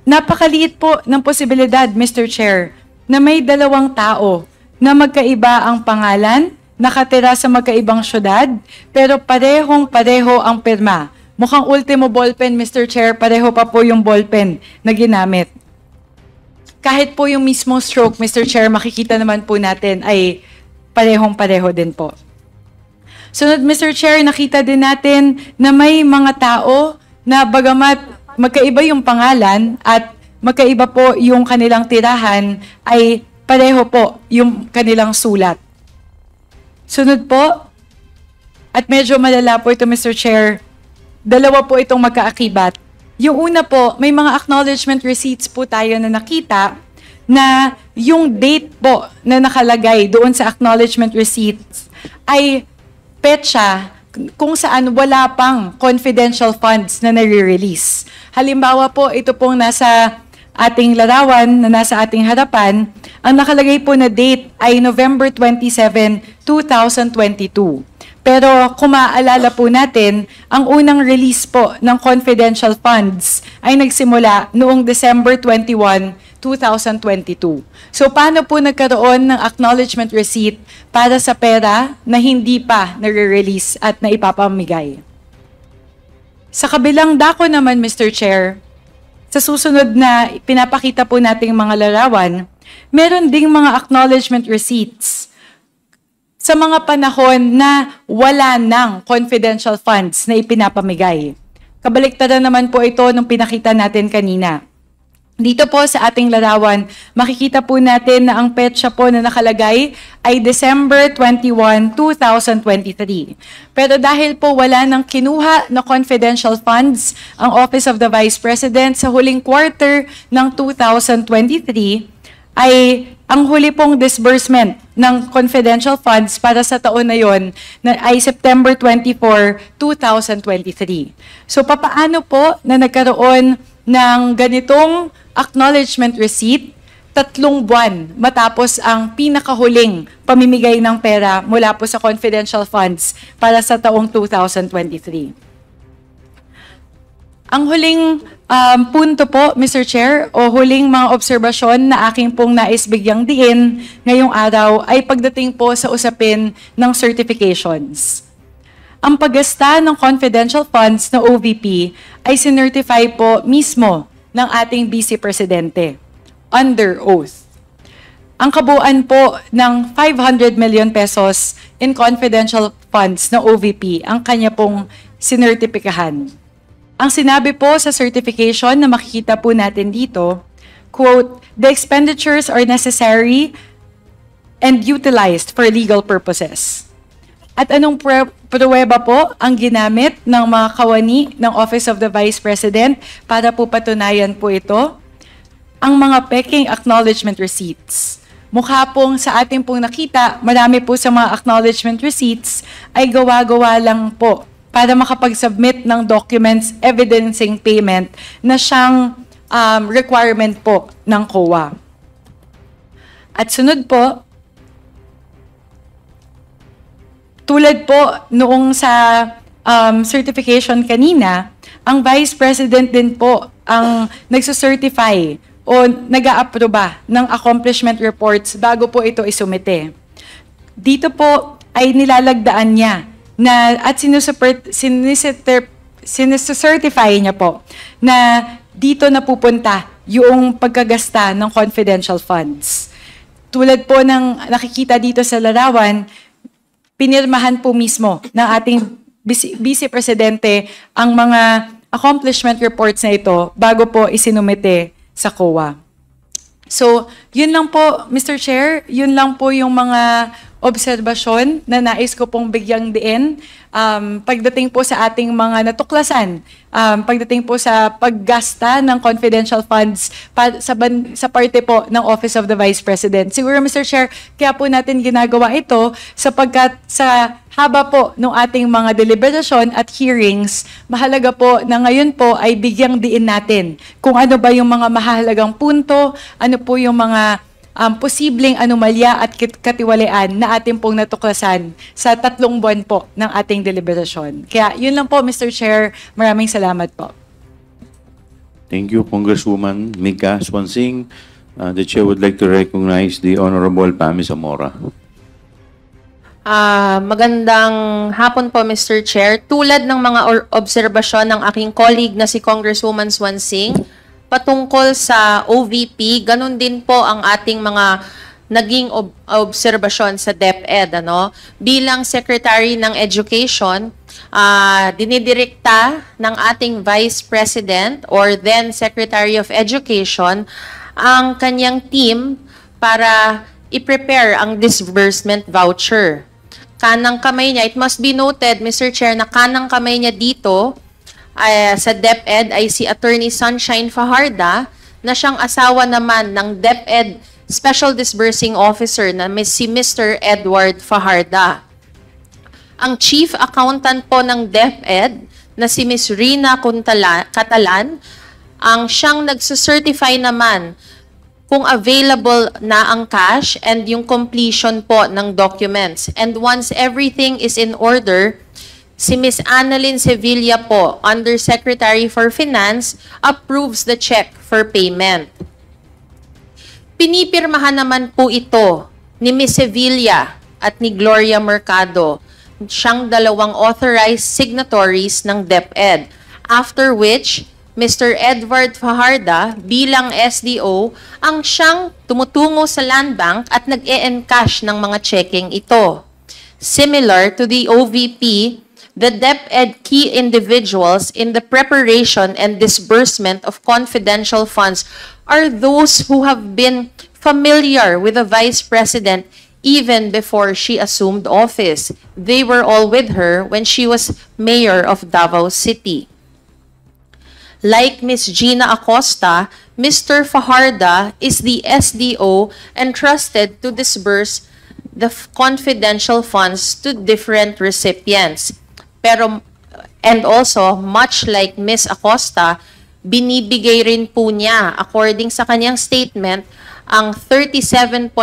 Napakaliit po ng posibilidad, Mr. Chair, na may 2 tao na magkaiba ang pangalan, nakatira sa magkaibang syudad, pero parehong-pareho ang pirma. Mukhang ultimo ballpen, Mr. Chair, pareho pa po yung ballpen na ginamit. Kahit po yung mismo stroke, Mr. Chair, makikita naman po natin ay parehong-pareho din po. Sunod, Mr. Chair, nakita din natin na may mga tao na bagamat magkaiba yung pangalan at magkaiba po yung kanilang tirahan, ay pareho po yung kanilang sulat. Sunod po, at medyo malala po ito, Mr. Chair, 2 po itong magkaakibat. Yung una po, may mga acknowledgement receipts po tayo na nakita na yung date po na nakalagay doon sa acknowledgement receipts ay petsa kung saan wala pang confidential funds na nare-release. Halimbawa po, ito pong nasa ating larawan, na nasa ating harapan, ang nakalagay po na date ay November 27, 2022. Pero kung maaalala po natin, ang unang release po ng confidential funds ay nagsimula noong December 21, 2022. So paano po nagkaroon ng acknowledgement receipt para sa pera na hindi pa nare-release at naipapamigay? Sa kabilang dako naman, Mr. Chair, sa susunod na pinapakita po nating mga larawan, meron ding mga acknowledgement receipts sa mga panahon na wala ng confidential funds na ipinapamigay. Kabaliktaran naman po ito nung pinakita natin kanina. Dito po sa ating larawan, makikita po natin na ang petsa po na nakalagay ay December 21, 2023. Pero dahil po wala nang kinuha na confidential funds ang Office of the Vice President sa huling quarter ng 2023, ay ang huli pong disbursement ng confidential funds para sa taon na yon na ay September 24, 2023. So papaano po na nagkaroon ng ganitong acknowledgement receipt 3 buwan matapos ang pinakahuling pamimigay ng pera mula po sa confidential funds para sa taong 2023? Ang huling punto po, Mr. Chair, o huling mga obserbasyon na aking pong nais bigyang diin ngayong araw ay pagdating po sa usapin ng certifications. Ang paggasta ng confidential funds na OVP ay sinertify po mismo ng ating Vice Presidente under oath. Ang kabuuan po ng 500 million pesos in confidential funds na OVP ang kanya pong sinertipikahan. Ang sinabi po sa certification na makikita po natin dito, quote, "The expenditures are necessary and utilized for legal purposes." At anong pruweba po ang ginamit ng mga kawani ng Office of the Vice President para po patunayan po ito? Ang mga peking acknowledgement receipts. Mukha pong sa ating pong nakita, marami po sa mga acknowledgement receipts ay gawa-gawa lang po para makapag-submit ng documents evidencing payment na siyang requirement po ng COA. At sunod po, tulad po noong sa certification kanina, ang Vice President din po ang nagsucertify o nag-a-aproba ng accomplishment reports bago po ito isumite. Dito po ay nilalagdaan niya na at sinucertify niya po na dito napupunta yung pagkagasta ng confidential funds. Tulad po ng nakikita dito sa larawan, pinirmahan po mismo ng ating Vice Presidente ang mga accomplishment reports na ito bago po isinumite sa COA. So, yun lang po, Mr. Chair, yun lang po yung mga obserbasyon na nais ko pong bigyang diin pagdating po sa ating mga natuklasan, pagdating po sa paggasta ng confidential funds sa parte po ng Office of the Vice President. Siguro, Mr. Chair, kaya po natin ginagawa ito sapagkat sa haba po ng ating mga deliberasyon at hearings, mahalaga po na ngayon po ay bigyang diin natin kung ano ba yung mga mahalagang punto, ano po yung mga posibleng anomalya at katiwalian na ating pong natuklasan sa 3 buwan po ng ating deliberasyon. Kaya yun lang po, Mr. Chair. Maraming salamat po. Thank you, Congresswoman Mika Swansing. The Chair would like to recognize the Honorable Pami Zamora. Magandang hapon po, Mr. Chair. Tulad ng mga obserbasyon ng aking colleague na si Congresswoman Swansing, patungkol sa OVP, ganun din po ang ating mga naging obserbasyon sa DepEd. Bilang Secretary ng Education, dinidirekta ng ating Vice President or then Secretary of Education ang kanyang team para i-prepare ang disbursement voucher. Kanang kamay niya, it must be noted, Mr. Chair, na kanang kamay niya dito sa DepEd ay si Attorney Sunshine Fajarda na siyang asawa naman ng DepEd Special Disbursing Officer na si Mr. Edward Fajarda. Ang Chief Accountant po ng DepEd na si Ms. Rina Catalan ang siyang nagsucertify naman kung available na ang cash and yung completion po ng documents. And once everything is in order, si Ms. Annalyn Sevilla po, Undersecretary for Finance, approves the check for payment. Pinipirmahan naman po ito ni Ms. Sevilla at ni Gloria Mercado. Siyang dalawang authorized signatories ng DepEd. After which, Mr. Edward Fajarda bilang SDO ang siyang tumutungo sa Land Bank at nag-e-encash ng mga checking ito. Similar to the OVP, the DepEd key individuals in the preparation and disbursement of confidential funds are those who have been familiar with the Vice President even before she assumed office. They were all with her when she was mayor of Davao City. Like Ms. Gina Acosta, Mr. Fajarda is the SDO entrusted to disburse the confidential funds to different recipients. And also, much like Ms. Acosta, binibigay rin po niya, according sa kanyang statement, ang 37.5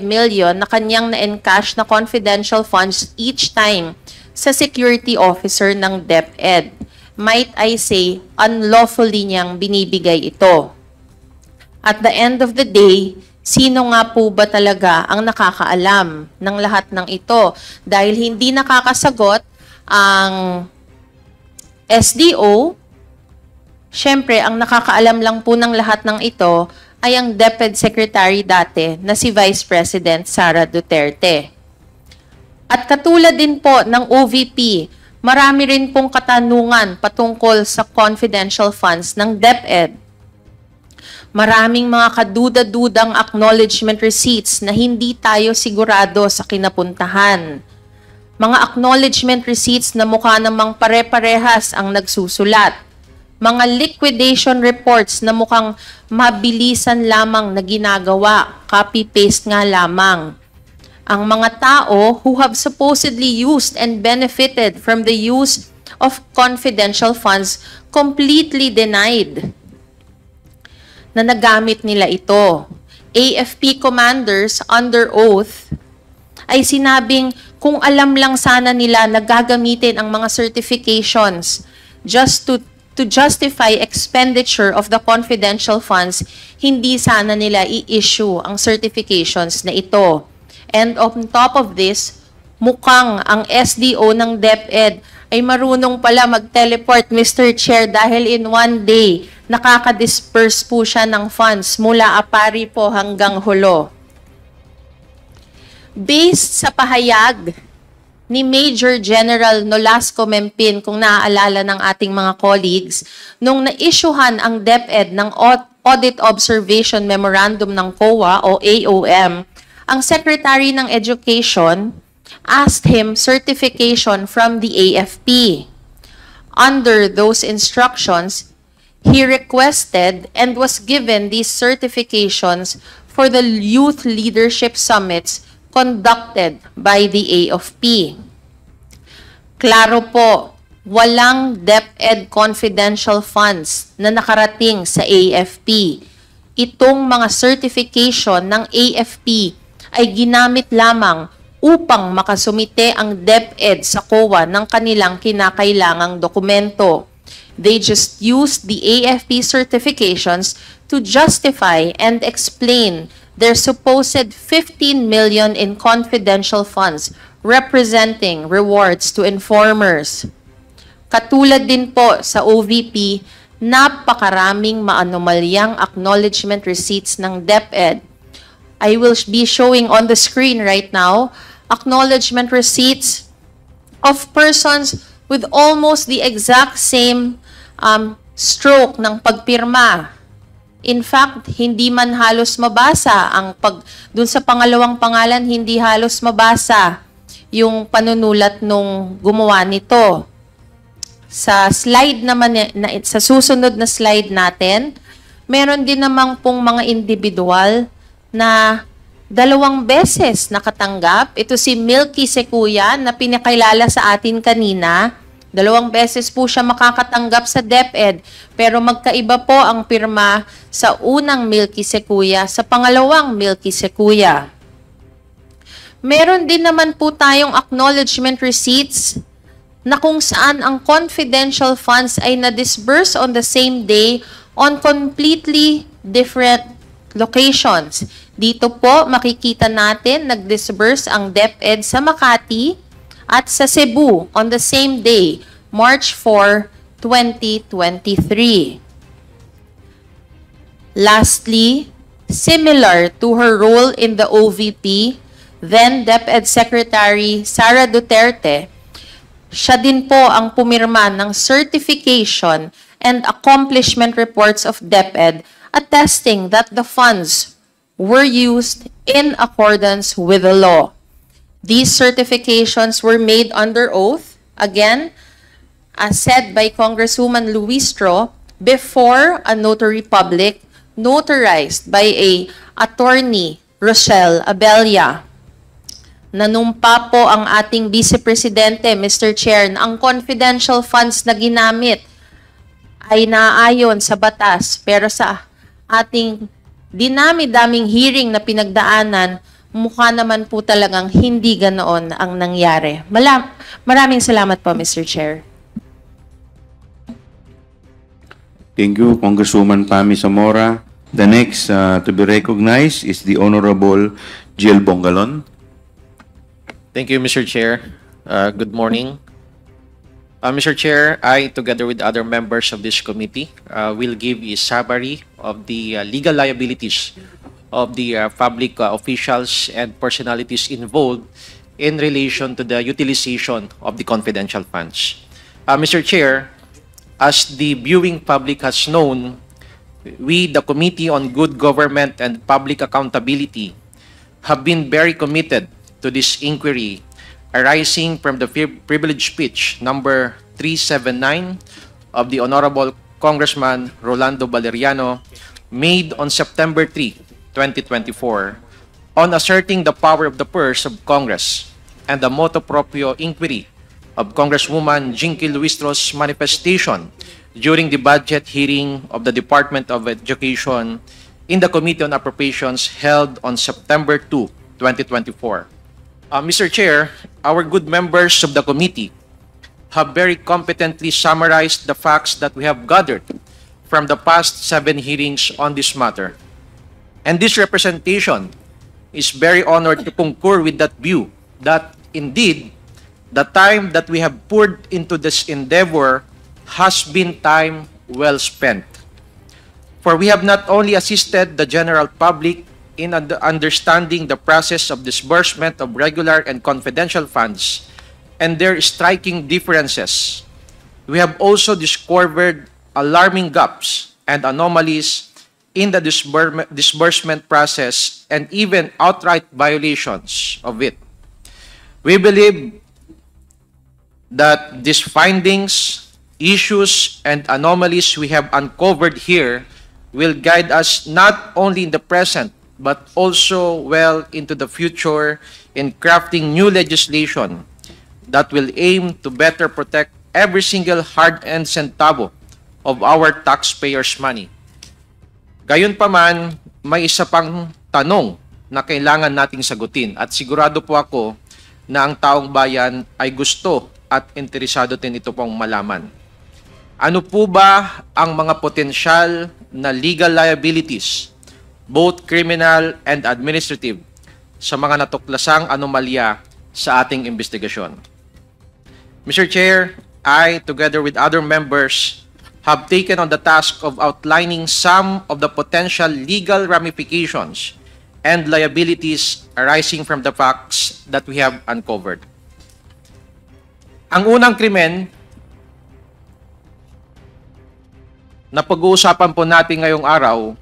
million na kanyang na-encash na confidential funds each time sa security officer ng DepEd. Might I say, unlawfully niyang binibigay ito. At the end of the day, sino nga po ba talaga ang nakakaalam ng lahat ng ito? Dahil hindi nakakasagot ang SDO, syempre, ang nakakaalam lang po ng lahat ng ito ay ang DepEd Secretary dati na si Vice President Sara Duterte. At katulad din po ng OVP, marami rin pong katanungan patungkol sa confidential funds ng DepEd. Maraming mga kaduda-dudang acknowledgement receipts na hindi tayo sigurado sa kinapuntahan. Mga acknowledgement receipts na mukha namang pare-parehas ang nagsusulat. Mga liquidation reports na mukhang mabilisan lamang na ginagawa, copy-paste nga lamang. Ang mga tao who have supposedly used and benefited from the use of confidential funds completely denied na nagamit nila ito. AFP commanders under oath ay sinabing kung alam lang sana nila na gagamitin ang mga certifications just to justify expenditure of the confidential funds, hindi sana nila i-issue ang certifications na ito. And on top of this, mukhang ang SDO ng DepEd ay marunong pala mag-teleport, Mr. Chair, dahil in one day, nakaka-disperse po siya ng funds mula Apari po hanggang Hulo. Based sa pahayag ni Major General Nolasco Mempin, kung naaalala ng ating mga colleagues, nung na-issuehan ang DepEd ng Audit Observation Memorandum ng COA o AOM, ang Secretary ng Education asked him certification from the AFP. Under those instructions, he requested and was given these certifications for the youth leadership summits conducted by the AFP. Klaro po, walang DepEd confidential funds na nakarating sa AFP. Itong mga certification ng AFP ay ginamit lamang upang makasumite ang DepEd sa COA ng kanilang kinakailangang dokumento. They just used the AFP certifications to justify and explain their supposed 15 million in confidential funds representing rewards to informers. Katulad din po sa OVP, napakaraming maanomalyang acknowledgement receipts ng DepEd. I will be showing on the screen right now acknowledgement receipts of persons with almost the exact same stroke ng pagpirma. In fact, hindi man halos mabasa dun sa pangalawang pangalan, hindi halos mabasa yung panunulat nung gumawa nito. Sa slide naman, sa susunod na slide natin, meron din namang pong mga individual na 2 beses nakatanggap. Ito si Milky Sequoia na pinakilala sa atin kanina. 2 beses po siya makakatanggap sa DepEd, pero magkaiba po ang pirma sa unang Milky Sequoia sa pangalawang Milky Sequoia. Meron din naman po tayong acknowledgement receipts na kung saan ang confidential funds ay na-disburse on the same day on completely different locations. Dito po makikita natin nag-disburse ang DepEd sa Makati at sa Cebu on the same day, March 4, 2023. Lastly, similar to her role in the OVP, then DepEd Secretary Sara Duterte, siya din po ang pumirma ng certification and accomplishment reports of DepEd attesting that the funds were used in accordance with the law. These certifications were made under oath, again, as said by Congresswoman Luistro, before a notary public notarized by a attorney, Rochelle Abella. Nanumpa po ang ating Vice Presidente, Mr. Chair, na ang confidential funds na ginamit ay naayon sa batas. Pero sa ating dinami-daming hearing na pinagdaanan, mukha naman po talagang hindi ganoon ang nangyari. Maraming salamat po, Mr. Chair. Thank you, Congresswoman Pami Zamora. The next to be recognized is the Honorable Jill Bongalon. Thank you, Mr. Chair. Good morning. Mr. Chair, I, together with other members of this committee, will give a summary of the legal liabilities of the public officials and personalities involved in relation to the utilization of the confidential funds. Mr. Chair, as the viewing public has known, we, the Committee on Good Government and Public Accountability, have been very committed to this inquiry arising from the privilege speech number 379 of the Honorable Congressman Rolando Valeriano made on September 3, 2024 on asserting the power of the purse of Congress and the motu proprio inquiry of Congresswoman Jinky Luistro's manifestation during the budget hearing of the Department of Education in the Committee on Appropriations held on September 2, 2024. Mr. Chair, our good members of the committee have very competently summarized the facts that we have gathered from the past 7 hearings on this matter. And this representation is very honored to concur with that view that indeed the time that we have poured into this endeavor has been time well spent. For we have not only assisted the general public in understanding the process of disbursement of regular and confidential funds and their striking differences, we have also discovered alarming gaps and anomalies in the disbursement process and even outright violations of it. We believe that these findings, issues, and anomalies we have uncovered here will guide us not only in the present but also well into the future in crafting new legislation that will aim to better protect every single hard-earned centavo of our taxpayers' money. Gayunpaman, may isa pang tanong na kailangan nating sagutin at sigurado po ako na ang taong bayan ay gusto at interesado din ito pong malaman. Ano po ba ang mga potensyal na legal liabilities, both criminal and administrative, sa mga natuklasang anomalya sa ating investigasyon? Mr. Chair, I, together with other members, have taken on the task of outlining some of the potential legal ramifications and liabilities arising from the facts that we have uncovered. Ang unang krimen na pag-uusapan po natin ngayong araw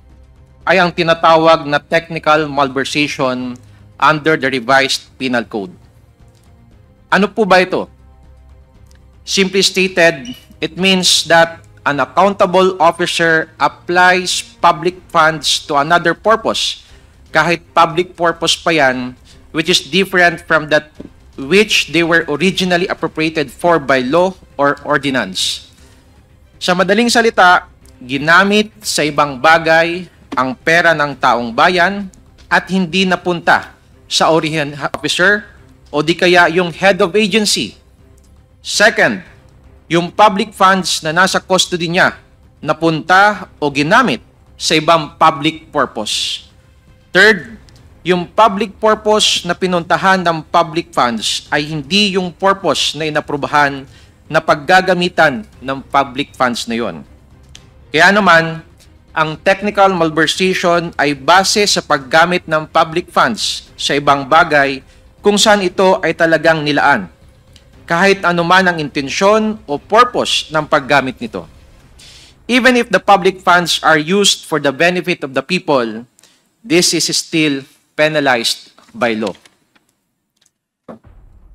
ay ang tinatawag na technical malversation under the revised penal code. Ano po ba ito? Simply stated, it means that an accountable officer applies public funds to another purpose, kahit public purpose pa yan, which is different from that which they were originally appropriated for by law or ordinance. Sa madaling salita, ginamit sa ibang bagay ang pera ng taong bayan at hindi napunta sa original officer o di kaya yung head of agency. Second, yung public funds na nasa custody niya napunta o ginamit sa ibang public purpose. Third, yung public purpose na pinuntahan ng public funds ay hindi yung purpose na inaprubahan na paggagamitan ng public funds na yon. Kaya naman, ang technical malversation ay base sa paggamit ng public funds sa ibang bagay kung saan ito ay talagang nilaan, kahit anuman ang intensyon o purpose ng paggamit nito. Even if the public funds are used for the benefit of the people, this is still penalized by law.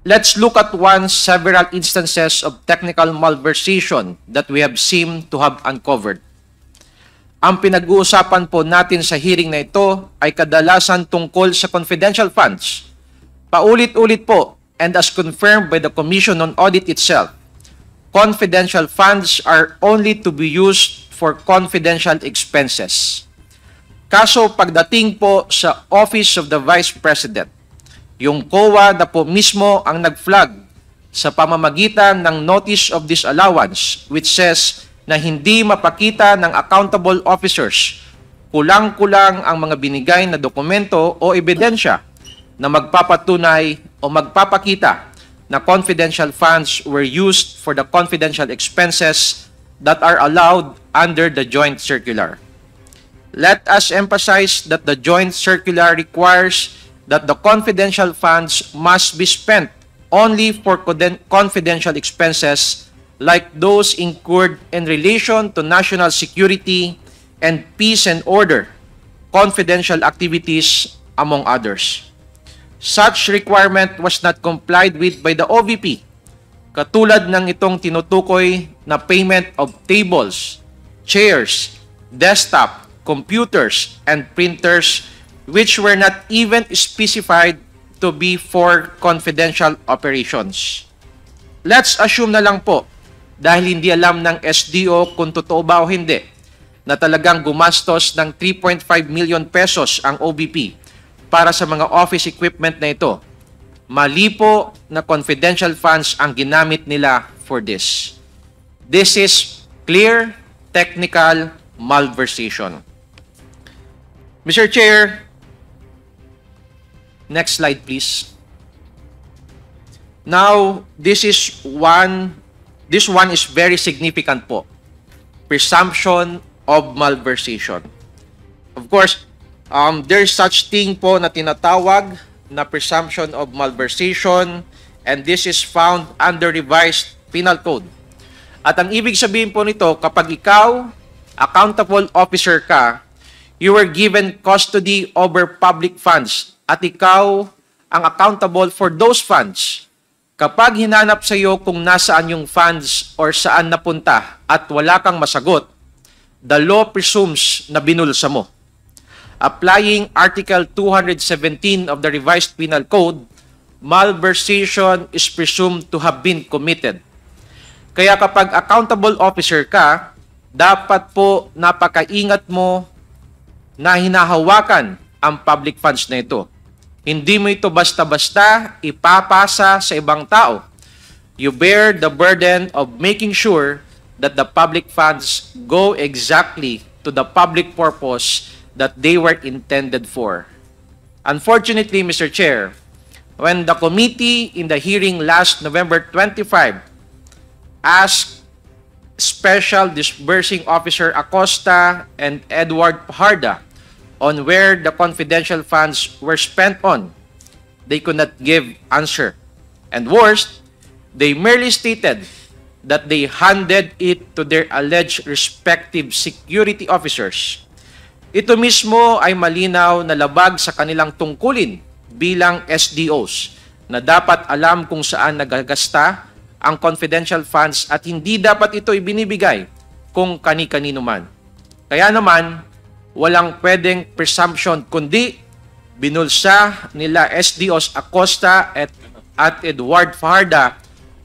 Let's look at several instances of technical malversation that we have seemed to have uncovered. Ang pinag-uusapan po natin sa hearing na ito ay kadalasan tungkol sa confidential funds. Paulit-ulit po, and as confirmed by the Commission on Audit itself, confidential funds are only to be used for confidential expenses. Kaso pagdating po sa Office of the Vice President, yung COA na po mismo ang nag-flag sa pamamagitan ng Notice of Disallowance which says na hindi mapakita ng accountable officers, kulang-kulang ang mga binigay na dokumento o ebidensya na magpapatunay o magpapakita na confidential funds were used for the confidential expenses that are allowed under the joint circular. Let us emphasize that the joint circular requires that the confidential funds must be spent only for confidential expenses like those incurred in relation to national security and peace and order, confidential activities, among others. Such requirement was not complied with by the OVP, katulad ng itong tinutukoy na payment of tables, chairs, desktop, computers, and printers which were not even specified to be for confidential operations. Let's assume na lang po, dahil hindi alam ng SDO kung totoo ba o hindi, na talagang gumastos ng 3.5 million pesos ang OVP para sa mga office equipment na ito. Mali po na confidential funds ang ginamit nila for this. This is clear technical malversation. Mr. Chair, next slide please. Now, this one is very significant po. Presumption of malversation. Of course, there is such thing po na tinatawag na presumption of malversation, and this is found under revised penal code. At ang ibig sabihin po nito, kapag ikaw, accountable officer ka, you were given custody over public funds at ikaw ang accountable for those funds. Kapag hinanap sa iyo kung nasaan yung funds or saan napunta at wala kang masagot, the law presumes na binulsa mo. Applying Article 217 of the Revised Penal Code, malversation is presumed to have been committed. Kaya kapag accountable officer ka, dapat po napakaingat mo na hinahawakan ang public funds na ito. Hindi mo ito basta-basta ipapasa sa ibang tao. You bear the burden of making sure that the public funds go exactly to the public purpose that they were intended for. Unfortunately, Mr. Chair, when the committee in the hearing last November 25 asked Special Disbursing Officer Acosta and Edward Pajarda on where the confidential funds were spent on, they could not give answer. And worst, they merely stated that they handed it to their alleged respective security officers. Ito mismo ay malinaw na labag sa kanilang tungkulin bilang SDOs na dapat alam kung saan nagagasta ang confidential funds at hindi dapat ito ibinibigay kung kani-kanino man. Kaya naman, walang pwedeng presumption kundi binulsa nila SDOs Acosta at Edward Pajarda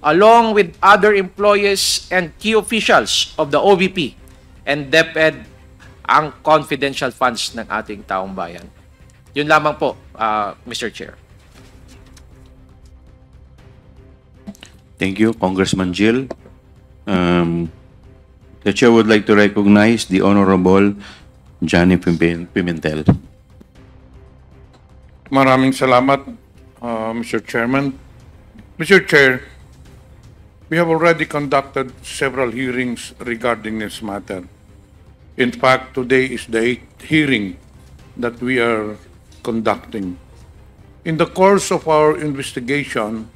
along with other employees and key officials of the OVP and DepEd ang confidential funds ng ating taong bayan. Yun lamang po, Mr. Chair. Thank you, Congressman Jill. The Chair would like to recognize the Honorable Johnny Pimentel. Maraming salamat, Mr. Chairman. Mr. Chair, we have already conducted several hearings regarding this matter. In fact, today is the 8th hearing that we are conducting. In the course of our investigation,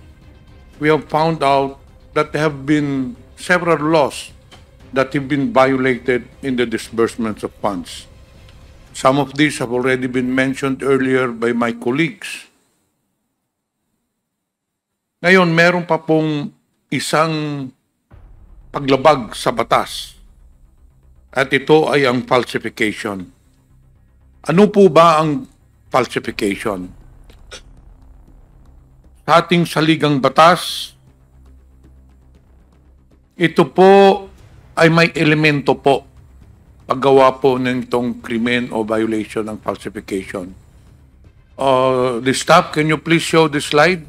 we have found out that there have been several laws that have been violated in the disbursements of funds. Some of these have already been mentioned earlier by my colleagues. Ngayon, meron pa pong isang paglabag sa batas. At ito ay ang falsification. Ano po ba ang falsification? Sa ating saligang batas, ito po ay may elemento po paggawa po ng itong krimen o violation ng falsification. The staff, can you please show the slide?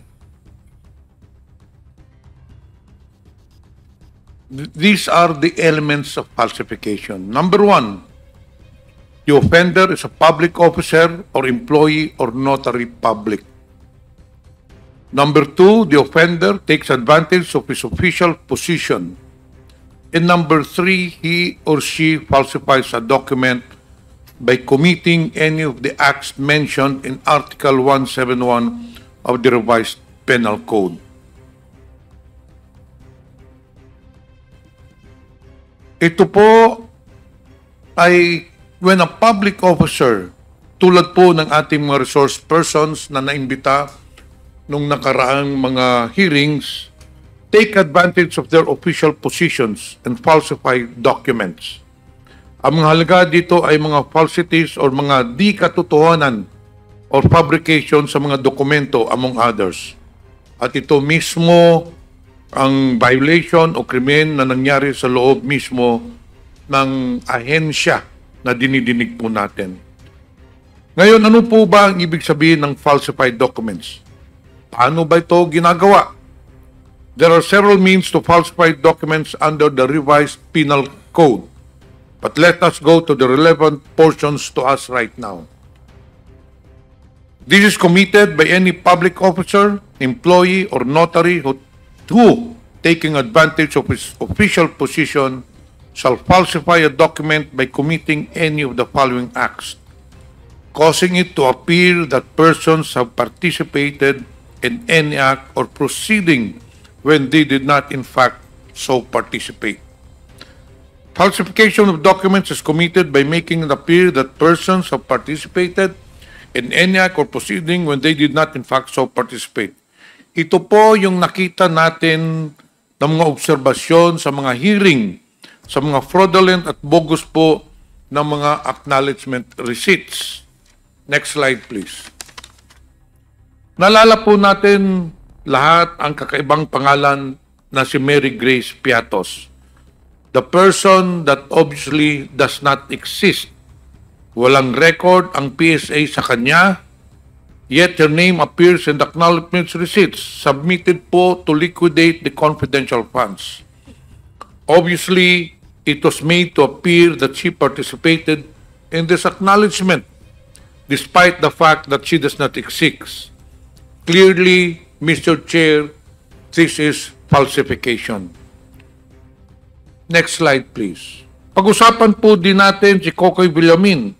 These are the elements of falsification. Number 1, the offender is a public officer or employee or notary public. Number 2, the offender takes advantage of his official position. And number 3, he or she falsifies a document by committing any of the acts mentioned in Article 171 of the Revised Penal Code. Ito po ay when a public officer, tulad po ng ating mga resource persons na naimbita nung nakaraang mga hearings, take advantage of their official positions and falsify documents. Ang mga halaga dito ay mga falsities or mga di katotohanan or fabrication sa mga dokumento among others. At ito mismo ang violation o krimen na nangyari sa loob mismo ng ahensya na dinidinig po natin. Ngayon, ano po ba ang ibig sabihin ng falsified documents? Paano ba ito ginagawa? There are several means to falsify documents under the Revised Penal Code. But let us go to the relevant portions to us right now. This is committed by any public officer, employee, or notary who, taking advantage of his official position, shall falsify a document by committing any of the following acts, causing it to appear that persons have participated in any act or proceeding when they did not in fact so participate. Falsification of documents is committed by making it appear that persons have participated in any act or proceeding when they did not in fact so participate. Ito po yung nakita natin ng mga obserbasyon sa mga hearing, sa mga fraudulent at bogus po ng mga acknowledgement receipts. Next slide please. Nalala po natin lahat ang kakaibang pangalan na si Mary Grace Piatos. The person that obviously does not exist. Walang record ang PSA sa kanya, yet her name appears in the acknowledgement receipts submitted po to liquidate the confidential funds. Obviously, it was made to appear that she participated in this acknowledgement, despite the fact that she does not exist. Clearly, Mr. Chair, this is falsification. Next slide, please. Pag-usapan po din natin si Kokoy Villamin,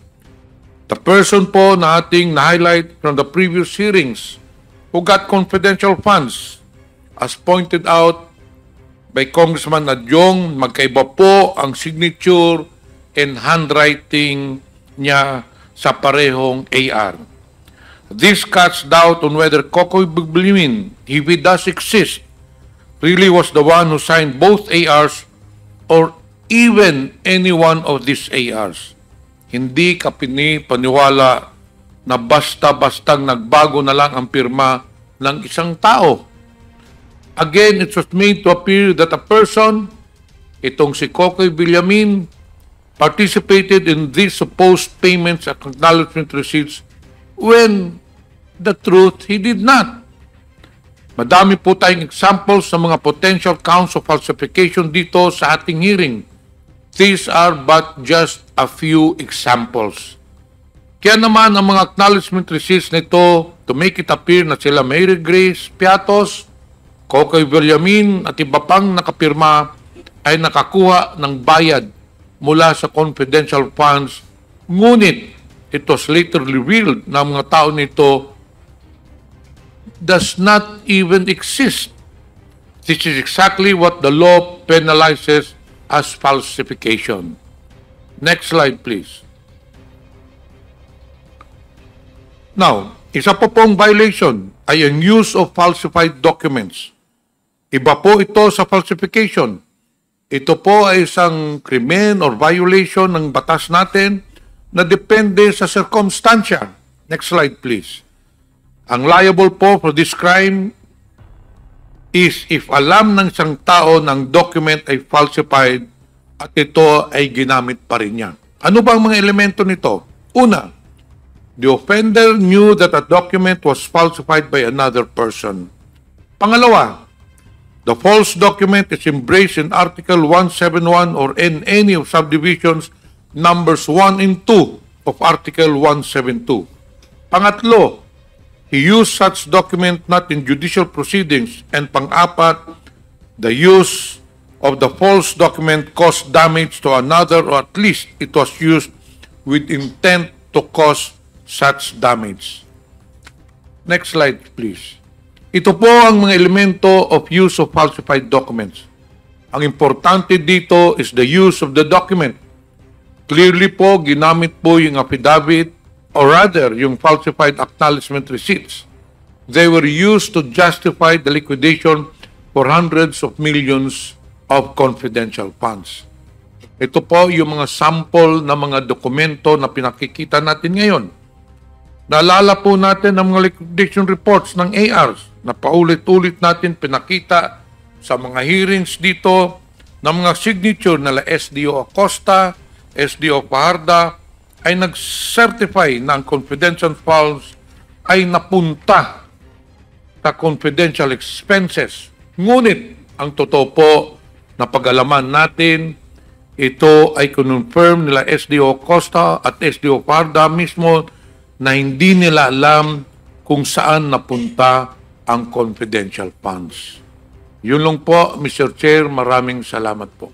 the person po na ating na-highlight from the previous hearings who got confidential funds. As pointed out by Congressman Adyong, magkaiba po ang signature and handwriting niya sa parehong AR. This cuts doubt on whether Kokoy Villamin, if he does exist, really was the one who signed both ARs or even any one of these ARs. Hindi ka paniwala na basta-bastang nagbago na lang ang pirma ng isang tao. Again, it was made to appear that a person, itong si Kokoy Villamin, participated in these supposed payments and acknowledgement receipts when the truth, he did not. Madami po tayong examples sa mga potential counts of falsification dito sa ating hearing. These are but just a few examples. Kaya naman ang mga acknowledgement receipts nito to make it appear na sila Mary Grace Piatos, Kokoy Villamin at iba pang nakapirma ay nakakuha ng bayad mula sa confidential funds. Ngunit it was later revealed na ang mga tao nito does not even exist. This is exactly what the law penalizes as falsification. Next slide, please. Now, isa po pong violation ay ang use of falsified documents. Iba po ito sa falsification. Ito po ay isang krimen or violation ng batas natin na depende sa circumstansya. Next slide, please. Ang liable po for this crime is if alam ng isang tao ng document ay falsified at ito ay ginamit pa rin niya. Ano ba ang mga elemento nito? Una, the offender knew that a document was falsified by another person. Pangalawa, the false document is embraced in Article 171 or in any of subdivisions numbers 1 and 2 of Article 172. Pangatlo, he used such document not in judicial proceedings. And pang-apat, the use of the false document caused damage to another or at least it was used with intent to cause such damage. Next slide, please. Ito po ang mga elemento of use of falsified documents. Ang importante dito is the use of the document. Clearly po, ginamit po yung affidavit or rather, yung falsified acknowledgement receipts. They were used to justify the liquidation for hundreds of millions of confidential funds. Ito po yung mga sample na mga dokumento na pinakikita natin ngayon. Naalala po natin ang mga liquidation reports ng ARs na paulit-ulit natin pinakita sa mga hearings dito ng mga signature na SDO Acosta, SDO Fajarda ay nag-certify na ang confidential funds ay napunta sa confidential expenses. Ngunit ang totoo po na pag-alaman natin, ito ay confirm nila SDO Acosta at SDO Fajarda mismo na hindi nila alam kung saan napunta ang confidential funds. Yun lang po, Mr. Chair. Maraming salamat po.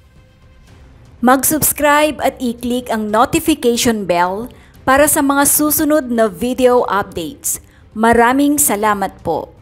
Mag-subscribe at i-click ang notification bell para sa mga susunod na video updates. Maraming salamat po.